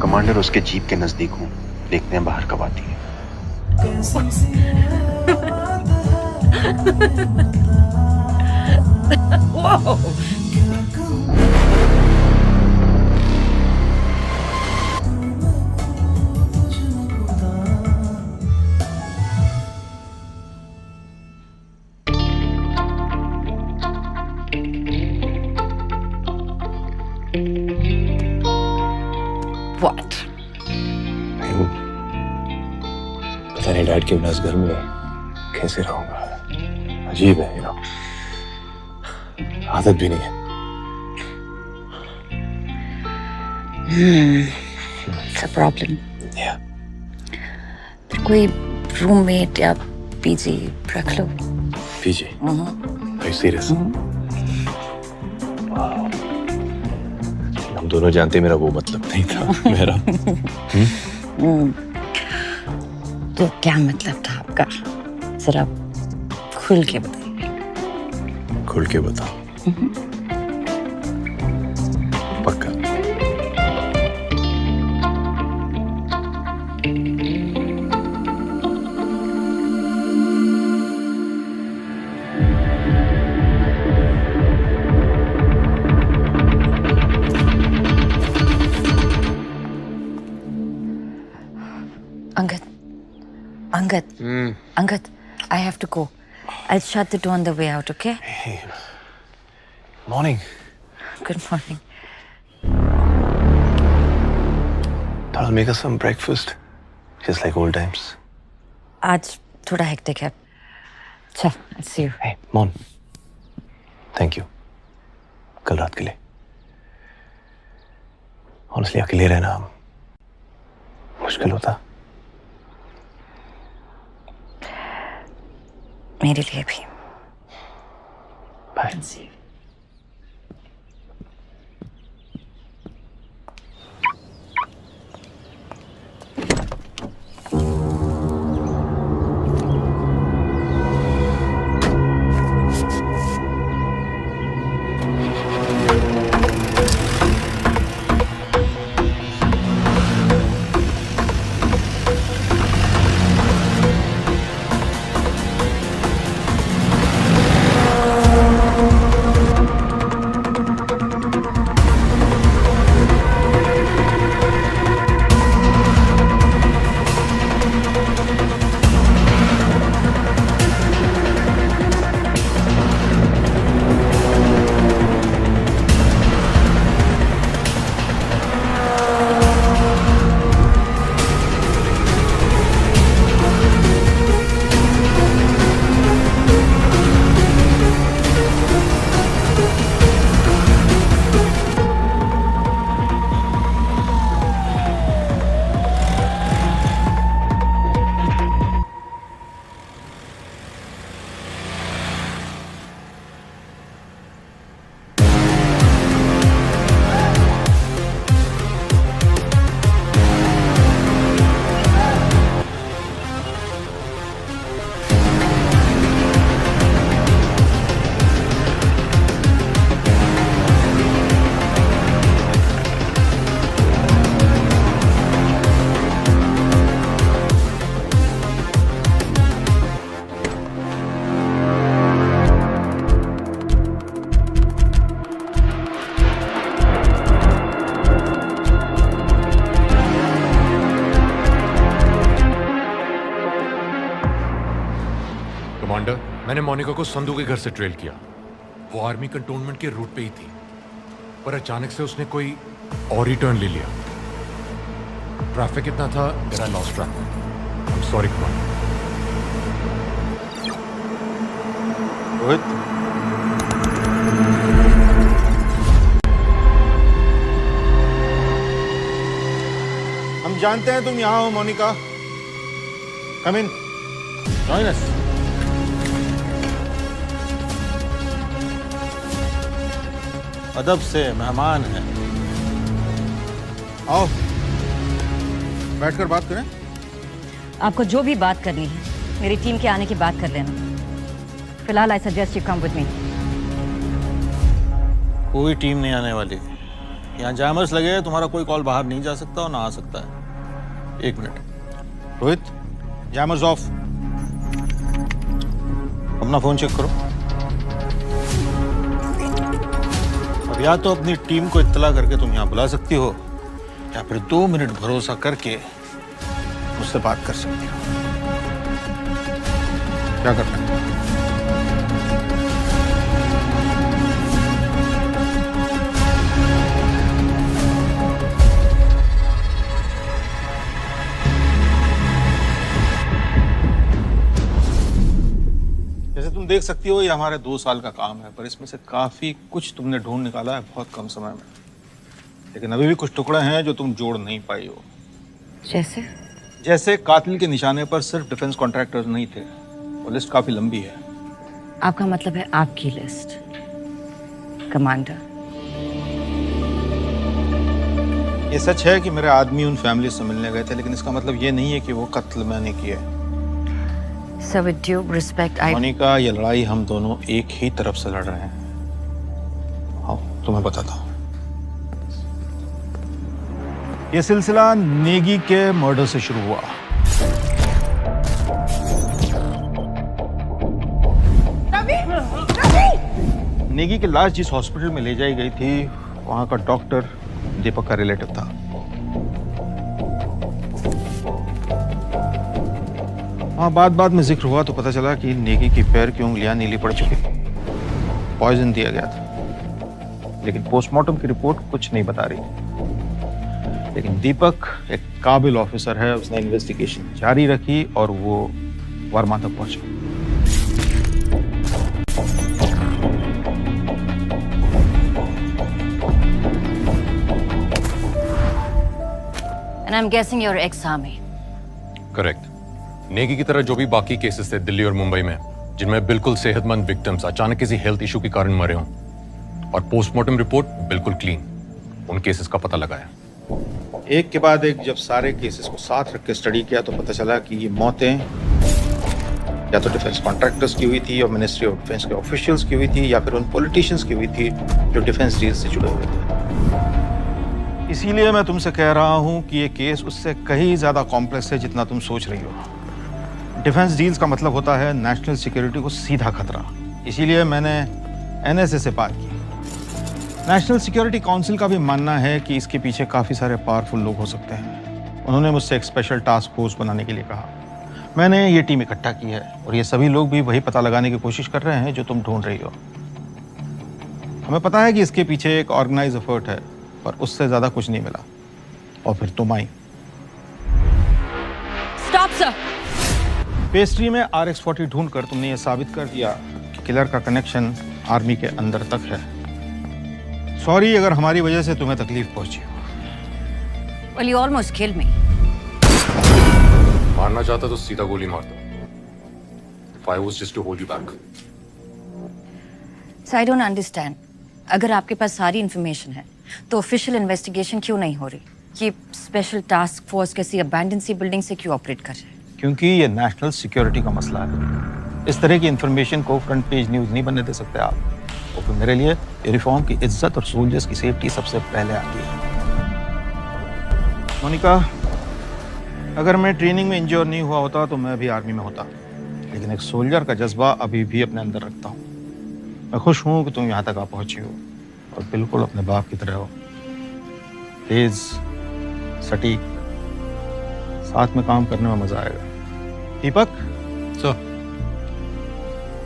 Commander उसके जीप के नजदीक हूँ, देखते हैं बाहर कब आती है। What? पता नहीं डैड के बिना इस घर में कैसे रहूंगा। अजीब है, you know. आदत भी नहीं है। It's a problem. Yeah. फिर कोई रूममेट या पीजी रख लो। PG? Are you serious? Wow. हम दोनों जानते मेरा वो मतलब नहीं था मेरा। तो क्या मतलब था आपका? जरा खुल के बताइए। खुल के बताओ। पक्का। Angad, I have to go. I'll shut the door on the way out, okay? Hey. Morning. Good morning. Thought I'll make us some breakfast, just like old times. आज थोड़ा hectic है. चल, I'll see you. Hey, Mon. Thank you. कल रात के लिए. Honestly, अकेले रहना मुश्किल होता. मेरे लिए भी। Bye. See you. मैंने मोनिका को संधू के घर से ट्रेल किया। वो आर्मी कंटोनमेंट के रूट पे ही थी, पर अचानक से उसने कोई और ही टर्न ले लिया। ट्रैफिक इतना था that I lost track. I'm sorry, Kumar. Rohit, हम जानते हैं तुम यहाँ हो मोनिका। कम इन, जॉइन अस। अदब से मेहमान हैं। आओ बैठकर बात करें। आपको जो भी बात करनी है मेरी टीम के आने की बात कर लेना। फिलहाल I suggest you come with me. कोई टीम नहीं आने वाली। यहाँ जैमर्स लगे हैं, तुम्हारा कोई कॉल बाहर नहीं जा सकता और ना आ सकता है। 1 मिनट रोहित, जैमर्स ऑफ। अपना फोन चेक करो। अब या तो अपनी टीम को इत्तला करके तुम यहाँ बुला सकती हो, या फिर 2 मिनट भरोसा करके मुझसे बात कर सकती हो। क्या करना है? जैसे तुम देख सकती हो ये हमारे 2 साल का काम है, पर इसमें से काफी कुछ तुमने ढूंढ निकाला है बहुत कम समय में। लेकिन अभी भी कुछ टुकड़े हैं जो तुम जोड़ नहीं पाई हो। जैसे कातिल के निशाने पर सिर्फ डिफेंस कॉन्ट्रैक्टर्स नहीं थे। वो लिस्ट काफी लंबी है। आपका मतलब है आपकी लिस्ट, कमांडर? ये सच है कि मेरे आदमी उन फैमिली से मिलने गए थे, लेकिन इसका मतलब ये नहीं है कि वो कत्ल मैंने किया है। Sir, with due respect, Monika, ये लड़ाई हम दोनों एक ही तरफ से लड़ रहे हैं। आओ तुम्हें बताता हूँ। ये सिलसिला नेगी के मर्डर से शुरू हुआ। नेगी की लाश जिस हॉस्पिटल में ले जाई गई थी, वहां का डॉक्टर दीपक का रिलेटिव था। हाँ, बाद में जिक्र हुआ तो पता चला कि नेगी की पैर की उंगलियां नीली पड़ चुकी थी। पॉइजन दिया गया था, लेकिन पोस्टमार्टम की रिपोर्ट कुछ नहीं बता रही। लेकिन दीपक एक काबिल ऑफिसर है, उसने इन्वेस्टिगेशन जारी रखी और वो वर्मा तक पहुंचा। And I'm guessing you're ex-army. Correct. Negi की तरह जो भी बाकी केसेस थे दिल्ली और मुंबई में, जिनमें बिल्कुल सेहतमंद विक्टिम्स अचानक किसी हेल्थ इशू के कारण मरे हों, और पोस्टमार्टम रिपोर्ट बिल्कुल क्लीन, उन केसेस का पता लगाया। एक के बाद एक जब सारे केसेस को साथ रख के स्टडी किया तो पता चला कि ये मौतें या तो डिफेंस कॉन्ट्रैक्टर्स की हुई थी, और मिनिस्ट्री ऑफ डिफेंस के ऑफिशियल्स की हुई थी, या फिर उन पॉलिटिशियंस की हुई थी जो डिफेंस डील से जुड़े हुए थे। इसीलिए मैं तुमसे कह रहा हूं कि ये केस उससे कहीं ज्यादा कॉम्प्लेक्स है जितना तुम सोच रही हो। डिफेंस डील्स का मतलब होता है नेशनल सिक्योरिटी को सीधा खतरा। इसीलिए मैंने एनएसए से बात की। नेशनल सिक्योरिटी काउंसिल का भी मानना है कि इसके पीछे काफ़ी सारे पावरफुल लोग हो सकते हैं। उन्होंने मुझसे एक स्पेशल टास्क फोर्स बनाने के लिए कहा। मैंने ये टीम इकट्ठा की है, और ये सभी लोग भी वही पता लगाने की कोशिश कर रहे हैं जो तुम ढूंढ रही हो। हमें पता है कि इसके पीछे एक ऑर्गेनाइज एफर्ट है, पर उससे ज़्यादा कुछ नहीं मिला, और फिर तुम आई। Stop, sir. पेस्ट्री में RX-40 ढूंढकर तुमने ये साबित कर दिया कि किलर का कनेक्शन आर्मी के अंदर तक है। सॉरी अगर हमारी वजह से तुम्हें तकलीफ पहुंची हो। Well, you almost killed me. मारना चाहता तो सीधा गोली मारता। If I was just to hold you back. So I don't understand. अगर आपके पास सारी इंफॉर्मेशन है तो ऑफिशियल इन्वेस्टिगेशन क्यों नहीं हो रही? ये स्पेशल टास्क फोर्स किसी अबैंडन सी बिल्डिंग से क्यों ऑपरेट कर रहे हैं? क्योंकि ये नेशनल सिक्योरिटी का मसला है। इस तरह की इंफॉर्मेशन को फ्रंट पेज न्यूज नहीं बनने दे सकते आप। और फिर मेरे लिए यूनिफॉर्म की इज्जत और सोल्जर्स की सेफ्टी सबसे पहले आती है। मोनिका, अगर मैं ट्रेनिंग में इंजोर नहीं हुआ होता तो मैं भी आर्मी में होता, लेकिन एक सोल्जर का जज्बा अभी भी अपने अंदर रखता हूँ। मैं खुश हूँ कि तुम यहाँ तक आ पहुँची हो, और बिल्कुल अपने बाप की तरह हो। तेज, सटीक, साथ में काम करने में मजा आएगा। दीपक, सर,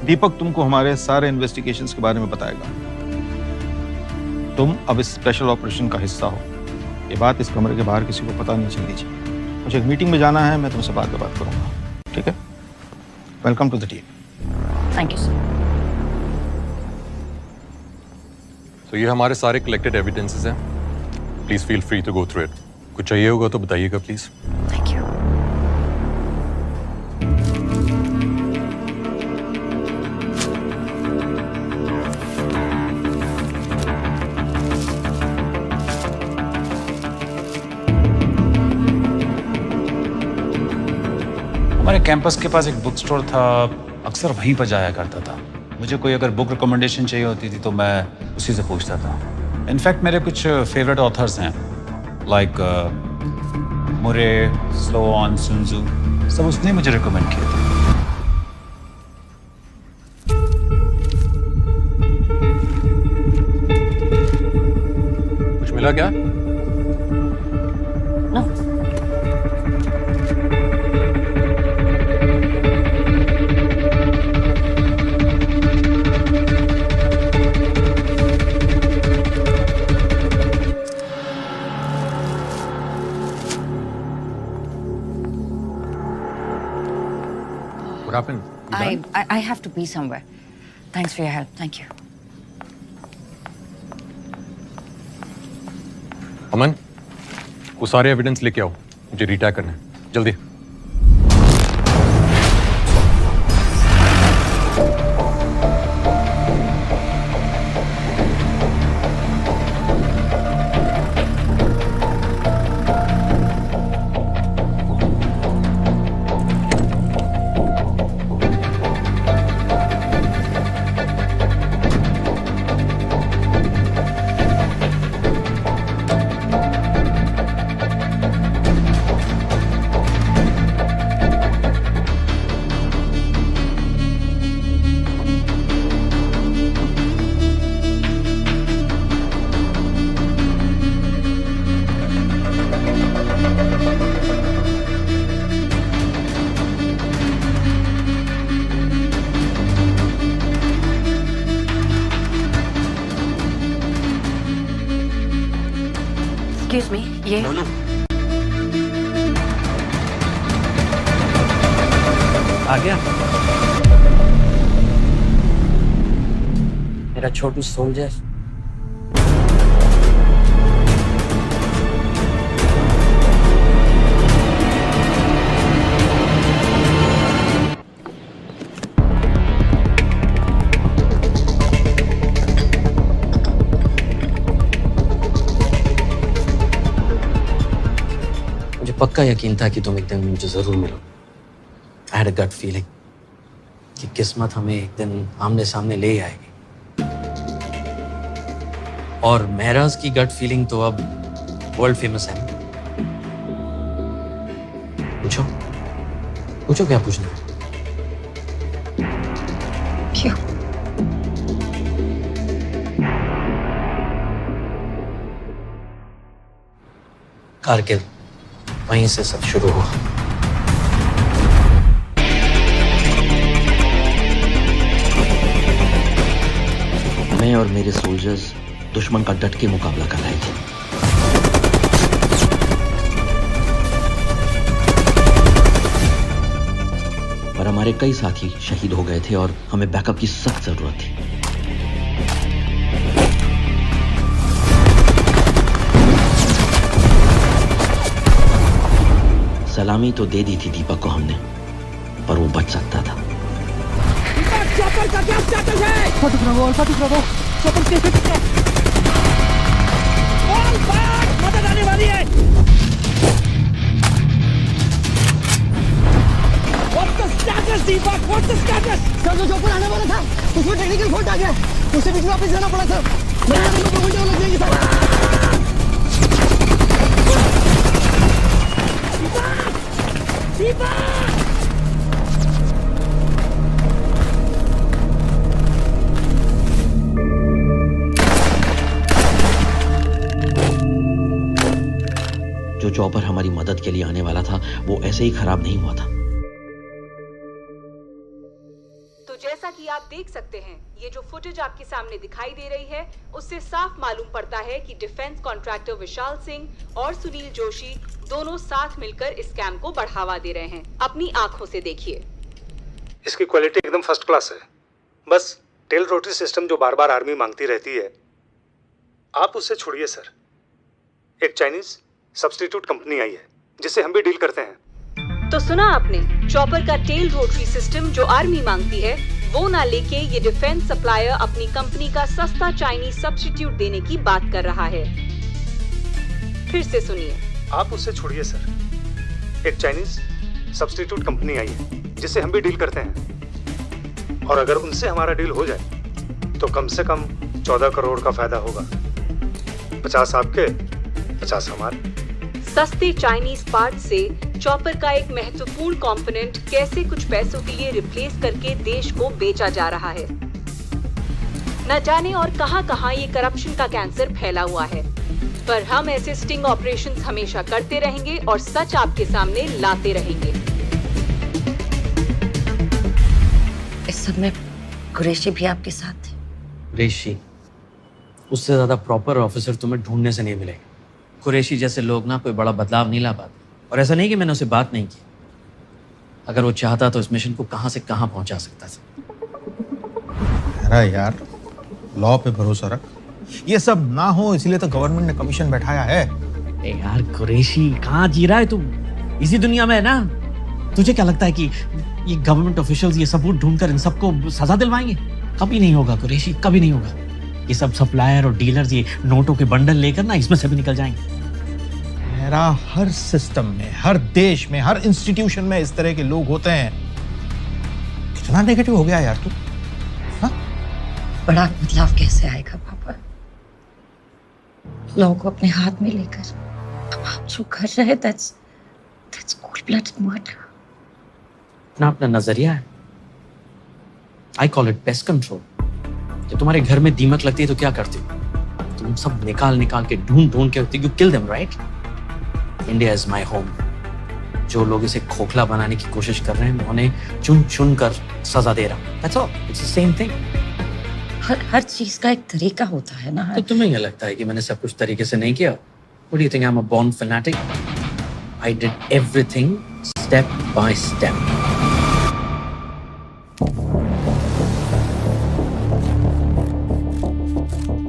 दीपक तुमको हमारे सारे इन्वेस्टिगेशंस के बारे में बताएगा। तुम अब इस स्पेशल ऑपरेशन का हिस्सा हो। ये बात इस कमरे के बाहर किसी को पता नहीं चलनी चाहिए। मुझे एक मीटिंग में जाना है, मैं तुमसे बाद में बात करूंगा, ठीक है? Welcome to the team. Thank you sir. तो ये हमारे सारे कलेक्टेड एविडेंसेस हैं। Please feel free to go through it. कुछ चाहिए होगा तो बताइएगा प्लीज। Thank you. हमारे कैंपस के पास एक बुक स्टोर था, अक्सर वहीं पर जाया करता था। मुझे कोई अगर बुक रिकमेंडेशन चाहिए होती थी तो मैं उसी से पूछता था। इनफैक्ट मेरे कुछ फेवरेट ऑथर्स हैं, लाइक मुरे, स्लोआन, सुनजू, सब उसने मुझे रिकमेंड किए थे। कुछ मिला क्या? What happened? I have to be somewhere. Thanks for your help. Thank you. अमन, वो सारे एविडेंस लेके आओ, मुझे रिटैग करना है, जल्दी। Excuse me, ये आ गया मेरा छोटू सोल्जर। पक्का यकीन था कि तुम एक दिन मुझे जरूर मिलो। I had a gut feeling कि किस्मत हमें एक दिन आमने सामने ले आएगी। और महराज की गट फीलिंग तो अब वर्ल्ड फेमस है। पूछो पूछो क्या पूछना है? क्यों? कारगिल, वहीं से सब शुरू हुआ। मैं और मेरे सोल्जर्स दुश्मन का डट के मुकाबला कर रहे थे। पर हमारे कई साथी शहीद हो गए थे और हमें बैकअप की सख्त जरूरत थी। सलामी तो दे दी थी दीपक को हमने, पर वो बच सकता था। चॉपर का क्या स्टेटस है? फटिक रहो, चॉपर कैसे टिके? ऑल बैक, मदद आने वाली है। What's the status, Deepak? What's the status? Sir, जो चॉपर आने वाला था, उसमें टेक्निकल फॉल्ट आ गया। उसे बीच में वापस जाना पड़ा सर। मेरे को 2 घंटे लग जाएंगे सर। जो चॉपर हमारी मदद के लिए आने वाला था वो ऐसे ही खराब नहीं हुआ था। तो जैसा कि देख सकते हैं, ये जो फुटेज आपके सामने दिखाई दे रही है उससे साफ मालूम पड़ता है कि डिफेंस कॉन्ट्रैक्टर विशाल सिंह और सुनील जोशी दोनों साथ मिलकर इस स्कैम को बढ़ावा दे रहे हैं। अपनी आंखों से देखिए। इसकी क्वालिटी एकदम फर्स्ट क्लास है। बस टेल रोटरी सिस्टम जो बार बार आर्मी मांगती रहती है, आप उससे छोड़िए सर। एक चाइनीज सब्स्टिट्यूट कंपनी आई है जिससे हम भी डील करते हैं। तो सुना आपने, चॉपर का टेल रोटरी सिस्टम जो आर्मी मांगती है वो ना लेके ये डिफेंस सप्लायर अपनी कंपनी का सस्ता चाइनीज सब्स्टिट्यूट देने की बात कर रहा है। फिर से सुनिए। आप उससे छोड़िए सर। एक चाइनीज सब्स्टिट्यूट कंपनी आई है जिससे हम भी डील करते हैं, और अगर उनसे हमारा डील हो जाए तो कम से कम 14 करोड़ का फायदा होगा। 50 आपके, 50 हमारे। सस्ते चाइनीज पार्ट से चॉपर का एक महत्वपूर्ण कंपोनेंट कैसे कुछ पैसों के लिए रिप्लेस करके देश को बेचा जा रहा है। न जाने और कहां-कहां ये करप्शन का कैंसर फैला हुआ है, पर हम ऐसे स्टिंग ऑपरेशंस हमेशा करते रहेंगे और सच आपके सामने लाते रहेंगे। इस सब में कुरैशी भी आपके साथ थे। कुरैशी, उससे ज्यादा प्रॉपर ऑफिसर तुम्हें ढूंढने से नहीं मिलेगा। कुरैशी जैसे लोग ना कोई बड़ा बदलाव नहीं ला पाते। और ऐसा नहीं कि मैंने उसे बात नहीं की, अगर वो चाहता तो इस मिशन को कहां से कहां पहुंचा सकता था। अरे यार, लॉ पे भरोसा रख। ये सब ना हो इसलिए तो गवर्नमेंट ने कमीशन बैठाया है। ए यार कुरैशी, कहाँ जी रहा है तू? इसी दुनिया में है ना। तुझे क्या लगता है कि ये गवर्नमेंट ऑफिशियल्स ये सबूत ढूंढकर इन सबको सजा दिलवाएंगे? कभी नहीं होगा कुरैशी, कभी नहीं होगा। ये सब सप्लायर और डीलर्स ये नोटों के बंडल लेकर ना इसमें से भी निकल जाएंगे। मेरा हर सिस्टम में, हर देश में, हर इंस्टीट्यूशन में इस तरह के लोग होते हैं। कितना नेगेटिव हो गया यार तू। बड़ा बदलाव कैसे आएगा पापा? लोगों को अपने हाथ में लेकर अब आप जो कर रहे हैं, that's cold-blooded murder। अपना अपना नजरिया है। I call it pest control. जब तुम्हारे घर में दीमक लगती है तो क्या करते हो? तुम सब निकाल निकाल के ढूंढ ढूंढ के you kill them, right? India is my home. जो लोग इसे खोखला बनाने की कोशिश कर रहे हैं, मैं उन्हें चुन चुन कर सजा दे रहा हूँ। That's all. It's the same thing. हर चीज का एक तरीका होता है ना। तो तुम्हें क्या लगता है कि मैंने सब कुछ तरीके से नहीं किया? What do you think I'm a born fanatic? I did everything step by step.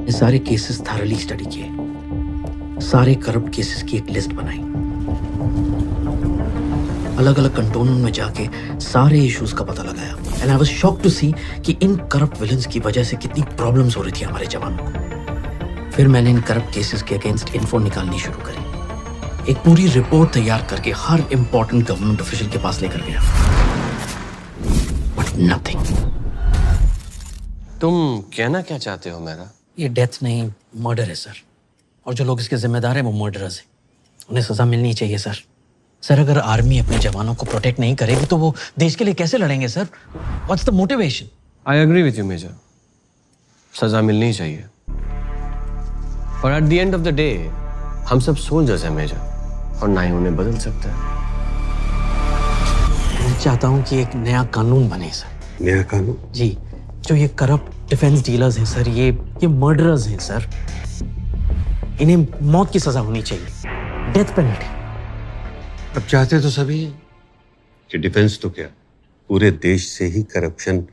ये सारे केसेस thoroughly स्टडी किए, सारे करप्ट केसेस की एक लिस्ट बनाई, अलग अलग कंटोनमेंट में जाके सारे इश्यूज का पता लगाया। And I was shocked to see कि इन करप्ट विलन्स की वजह से कितनी प्रॉब्लम्स हो रही थी हमारे जवानों को। फिर मैंने इन करप्ट केसेस के अगेंस्ट इन्फो निकालनी शुरू करी। एक पूरी रिपोर्ट तैयार करके हर इंपॉर्टेंट गवर्नमेंट ऑफिशियल के पास लेकर गया, बट नथिंग। तुम कहना क्या चाहते हो मेरा? ये डेथ नहीं, मर्डर है सर। और जो लोग इसके जिम्मेदार हैं वो मर्डरर्स हैं। उन्हें सजा मिलनी चाहिए सर। सर, अगर आर्मी अपने जवानों को प्रोटेक्ट नहीं करेगी तो वो देश के लिए कैसे लड़ेंगे sir? What's the motivation? I agree with you major, सजा मिलनी चाहिए, पर at the end of the day हम सब सोल्जर्स हैं मेजर, और ना ही उन्हें बदल सकता है। मैं चाहता हूँ कि एक नया कानून बने सर। नया कानून? जी, जो ये करप्ट डिफेंस डीलर्स हैं सर, ये मर्डरर्स हैं सर, इन्हें मौत की सजा होनी चाहिए, डेथ पेनल्टी। अब चाहते तो सभी हैं कि डिफेंस तो क्या, पूरे देश से ही करप्शन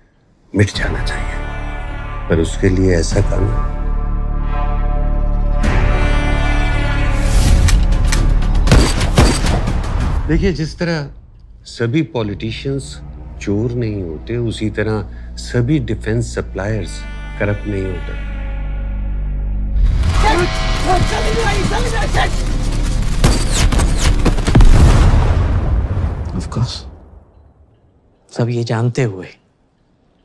मिट जाना चाहिए, पर उसके लिए ऐसा कानून देखिए, जिस तरह सभी पॉलिटिशियंस चोर नहीं होते, उसी तरह सभी डिफेंस सप्लायर्स करप्ट नहीं होते। Of course. सब ये जानते हुए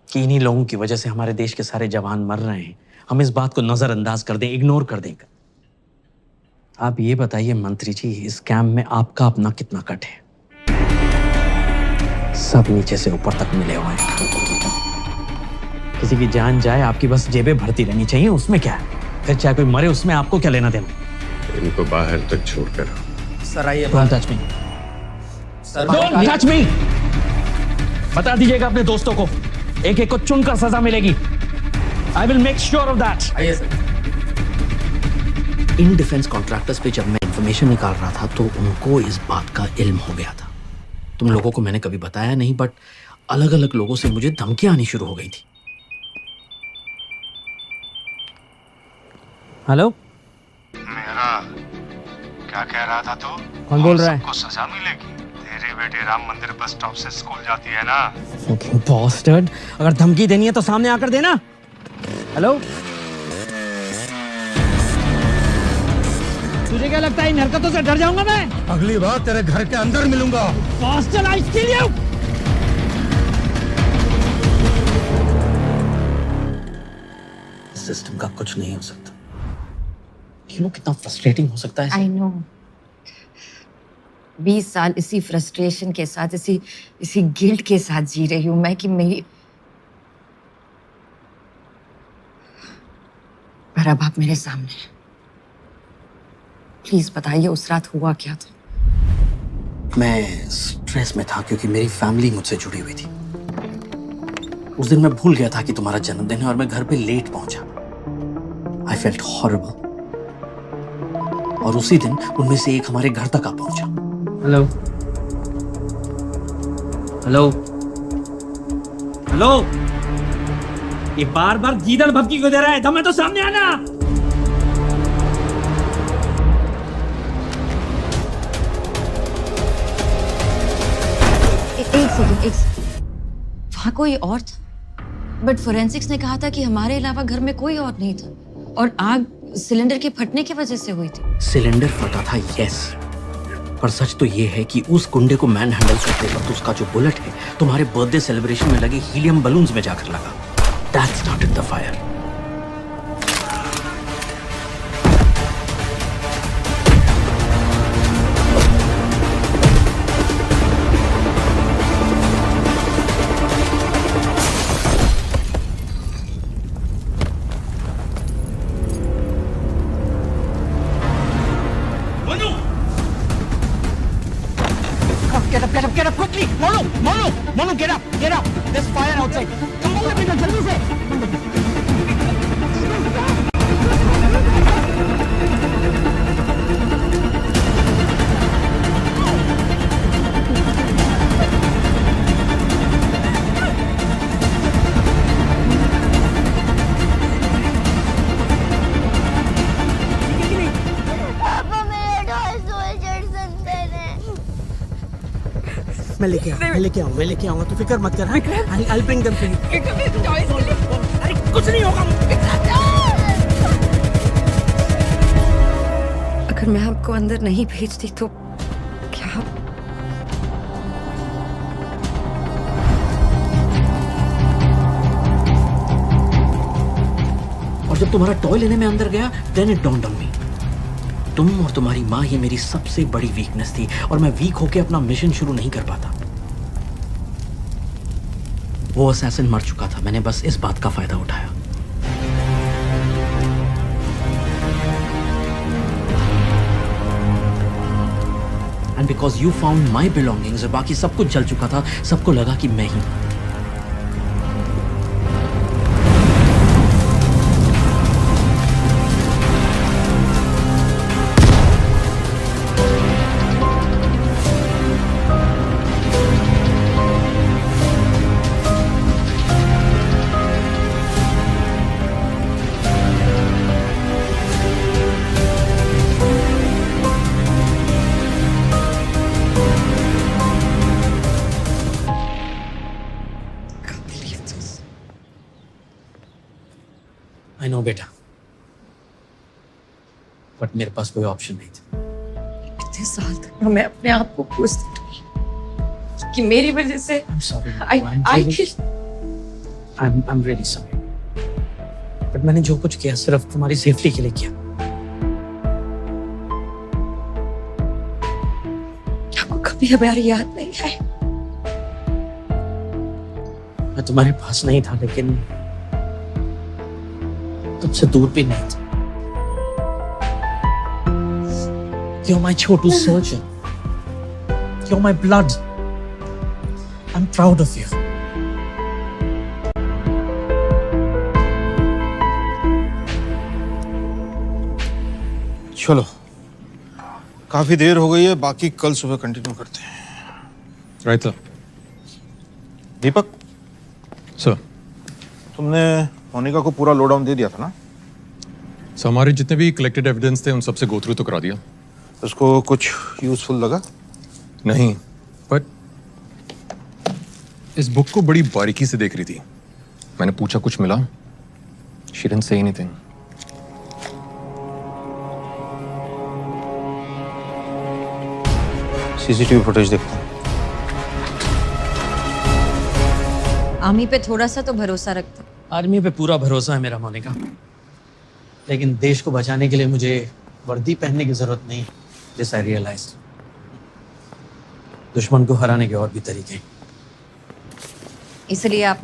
कि इन्हीं लोगों की वजह से हमारे देश के सारे जवान मर रहे हैं, हम इस बात को नजरअंदाज कर दें, इग्नोर कर दें। आप ये बताइए मंत्री जी, इस स्कैम में आपका अपना कितना कट है? सब नीचे से ऊपर तक मिले हुए हैं। किसी की जान जाए, आपकी बस जेबें भरती रहनी चाहिए, उसमें क्या है? फिर चाहे कोई मरे, उसमें आपको क्या लेना देना? इनको बाहर तक छोड़कर सर आइए। Don't touch me, don't touch me. बता दीजिएगा अपने दोस्तों को एक एक को चुनकर सजा मिलेगी। I will make sure of that. आइए सर। इन डिफेंस कॉन्ट्रैक्टर्स पे जब मैं इंफॉर्मेशन निकाल रहा था तो उनको इस बात का इल्म हो गया था। तुम लोगों को मैंने कभी बताया नहीं, बट अलग अलग लोगों से मुझे धमकियां आनी शुरू हो गई थी। हेलो, मेरा क्या कह रहा था तू? कौन बोल रहा है? सबको सजा मिलेगी। तेरे बेटे राम मंदिर बस स्टॉप से स्कूल जाती है ना। बॉस्टर्ड, अगर धमकी देनी है तो सामने आकर देना। हेलो, तुझे क्या लगता है इन हरकतों से डर जाऊंगा मैं? अगली बार तेरे घर के अंदर मिलूंगा। बॉस्टर्ड, आई किल यू। सिस्टम का कुछ नहीं हो सकता। यू नो कितना फ्रस्ट्रेटिंग हो सकता है। I know. 20 साल इसी फ्रस्ट्रेशन के साथ, इसी गिल्ट के साथ जी रही हूं मैं कि मेरी, पर अब आप मेरे सामने हैं। प्लीज बताइए उस रात हुआ क्या था? मैं स्ट्रेस में था क्योंकि मेरी फैमिली मुझसे जुड़ी हुई थी। उस दिन मैं भूल गया था कि तुम्हारा जन्मदिन है और मैं घर पे लेट पहुंचा। I felt horrible. और उसी दिन उनमें से एक हमारे घर तक आ पहुंचा। हेलो हेलो हेलो, ये बार बार गीदड़ भपकी को दे रहा है। दम है तो सामने आना। एक सेकंड, वहां कोई और था, बट फोरेंसिक्स ने कहा था कि हमारे अलावा घर में कोई और नहीं था और आग सिलेंडर के फटने की वजह से हुई थी। सिलेंडर फटा था, यस, पर सच तो ये है कि उस गुंडे को मैन हैंडल करते वक्त उसका जो बुलेट है तुम्हारे बर्थडे सेलिब्रेशन में लगे हीलियम बलून्स में जाकर लगा। That started the fire. Get up quickly! Monu, get up! There's fire outside. Come on, बेटा, जल्दी से! मैं लेके आऊंगा, तू फिक्र मत कर। I'll bring them to you. अरे कुछ नहीं होगा। अगर मैं आपको अंदर नहीं भेजती तो क्या? और जब तुम्हारा टॉय लेने में अंदर गया, then it dawned on me. तुम और तुम्हारी माँ ही मेरी सबसे बड़ी वीकनेस थी और मैं वीक होके अपना मिशन शुरू नहीं कर पाता। वो असैसिन मर चुका था, मैंने बस इस बात का फायदा उठाया। And because you found my belongings, बाकी सब कुछ जल चुका था, सबको लगा कि मैं ही। आई नो बेटा, बट मेरे पास कोई ऑप्शन नहीं था। इतने साल तक मैं अपने आप को कोसती रही कि मेरी वजह से I'm really sorry. बट मैंने जो कुछ किया सिर्फ तुम्हारी सेफ्टी के लिए किया। आपको कभी हमारी याद नहीं आई? मैं तुम्हारे पास नहीं था, लेकिन तुमसे दूर भी नहीं था। You're my Chhotu surgeon. You're my blood. I'm proud of you. चलो, काफी देर हो गई है, बाकी कल सुबह कंटिन्यू करते हैं। Right sir. दीपक सर, तुमने मोनिका को पूरा लो डाउन दे दिया था ना? सर हमारे जितने भी कलेक्टेड एविडेंस थे उन सबसे गो थ्रू तो करा दिया। उसको कुछ यूजफुल लगा? नहीं, बट इस बुक को बड़ी बारीकी से देख रही थी। मैंने पूछा कुछ मिला? She didn't say anything. CCTV footage देखते हैं। आर्मी पे थोड़ा सा तो भरोसा रखता। आर्मी पे पूरा भरोसा है मेरा मोनिका, लेकिन देश को बचाने के लिए मुझे वर्दी पहनने की जरूरत नहीं। दिस आई रियलाइज दुश्मन को हराने के और भी तरीके। इसलिए आप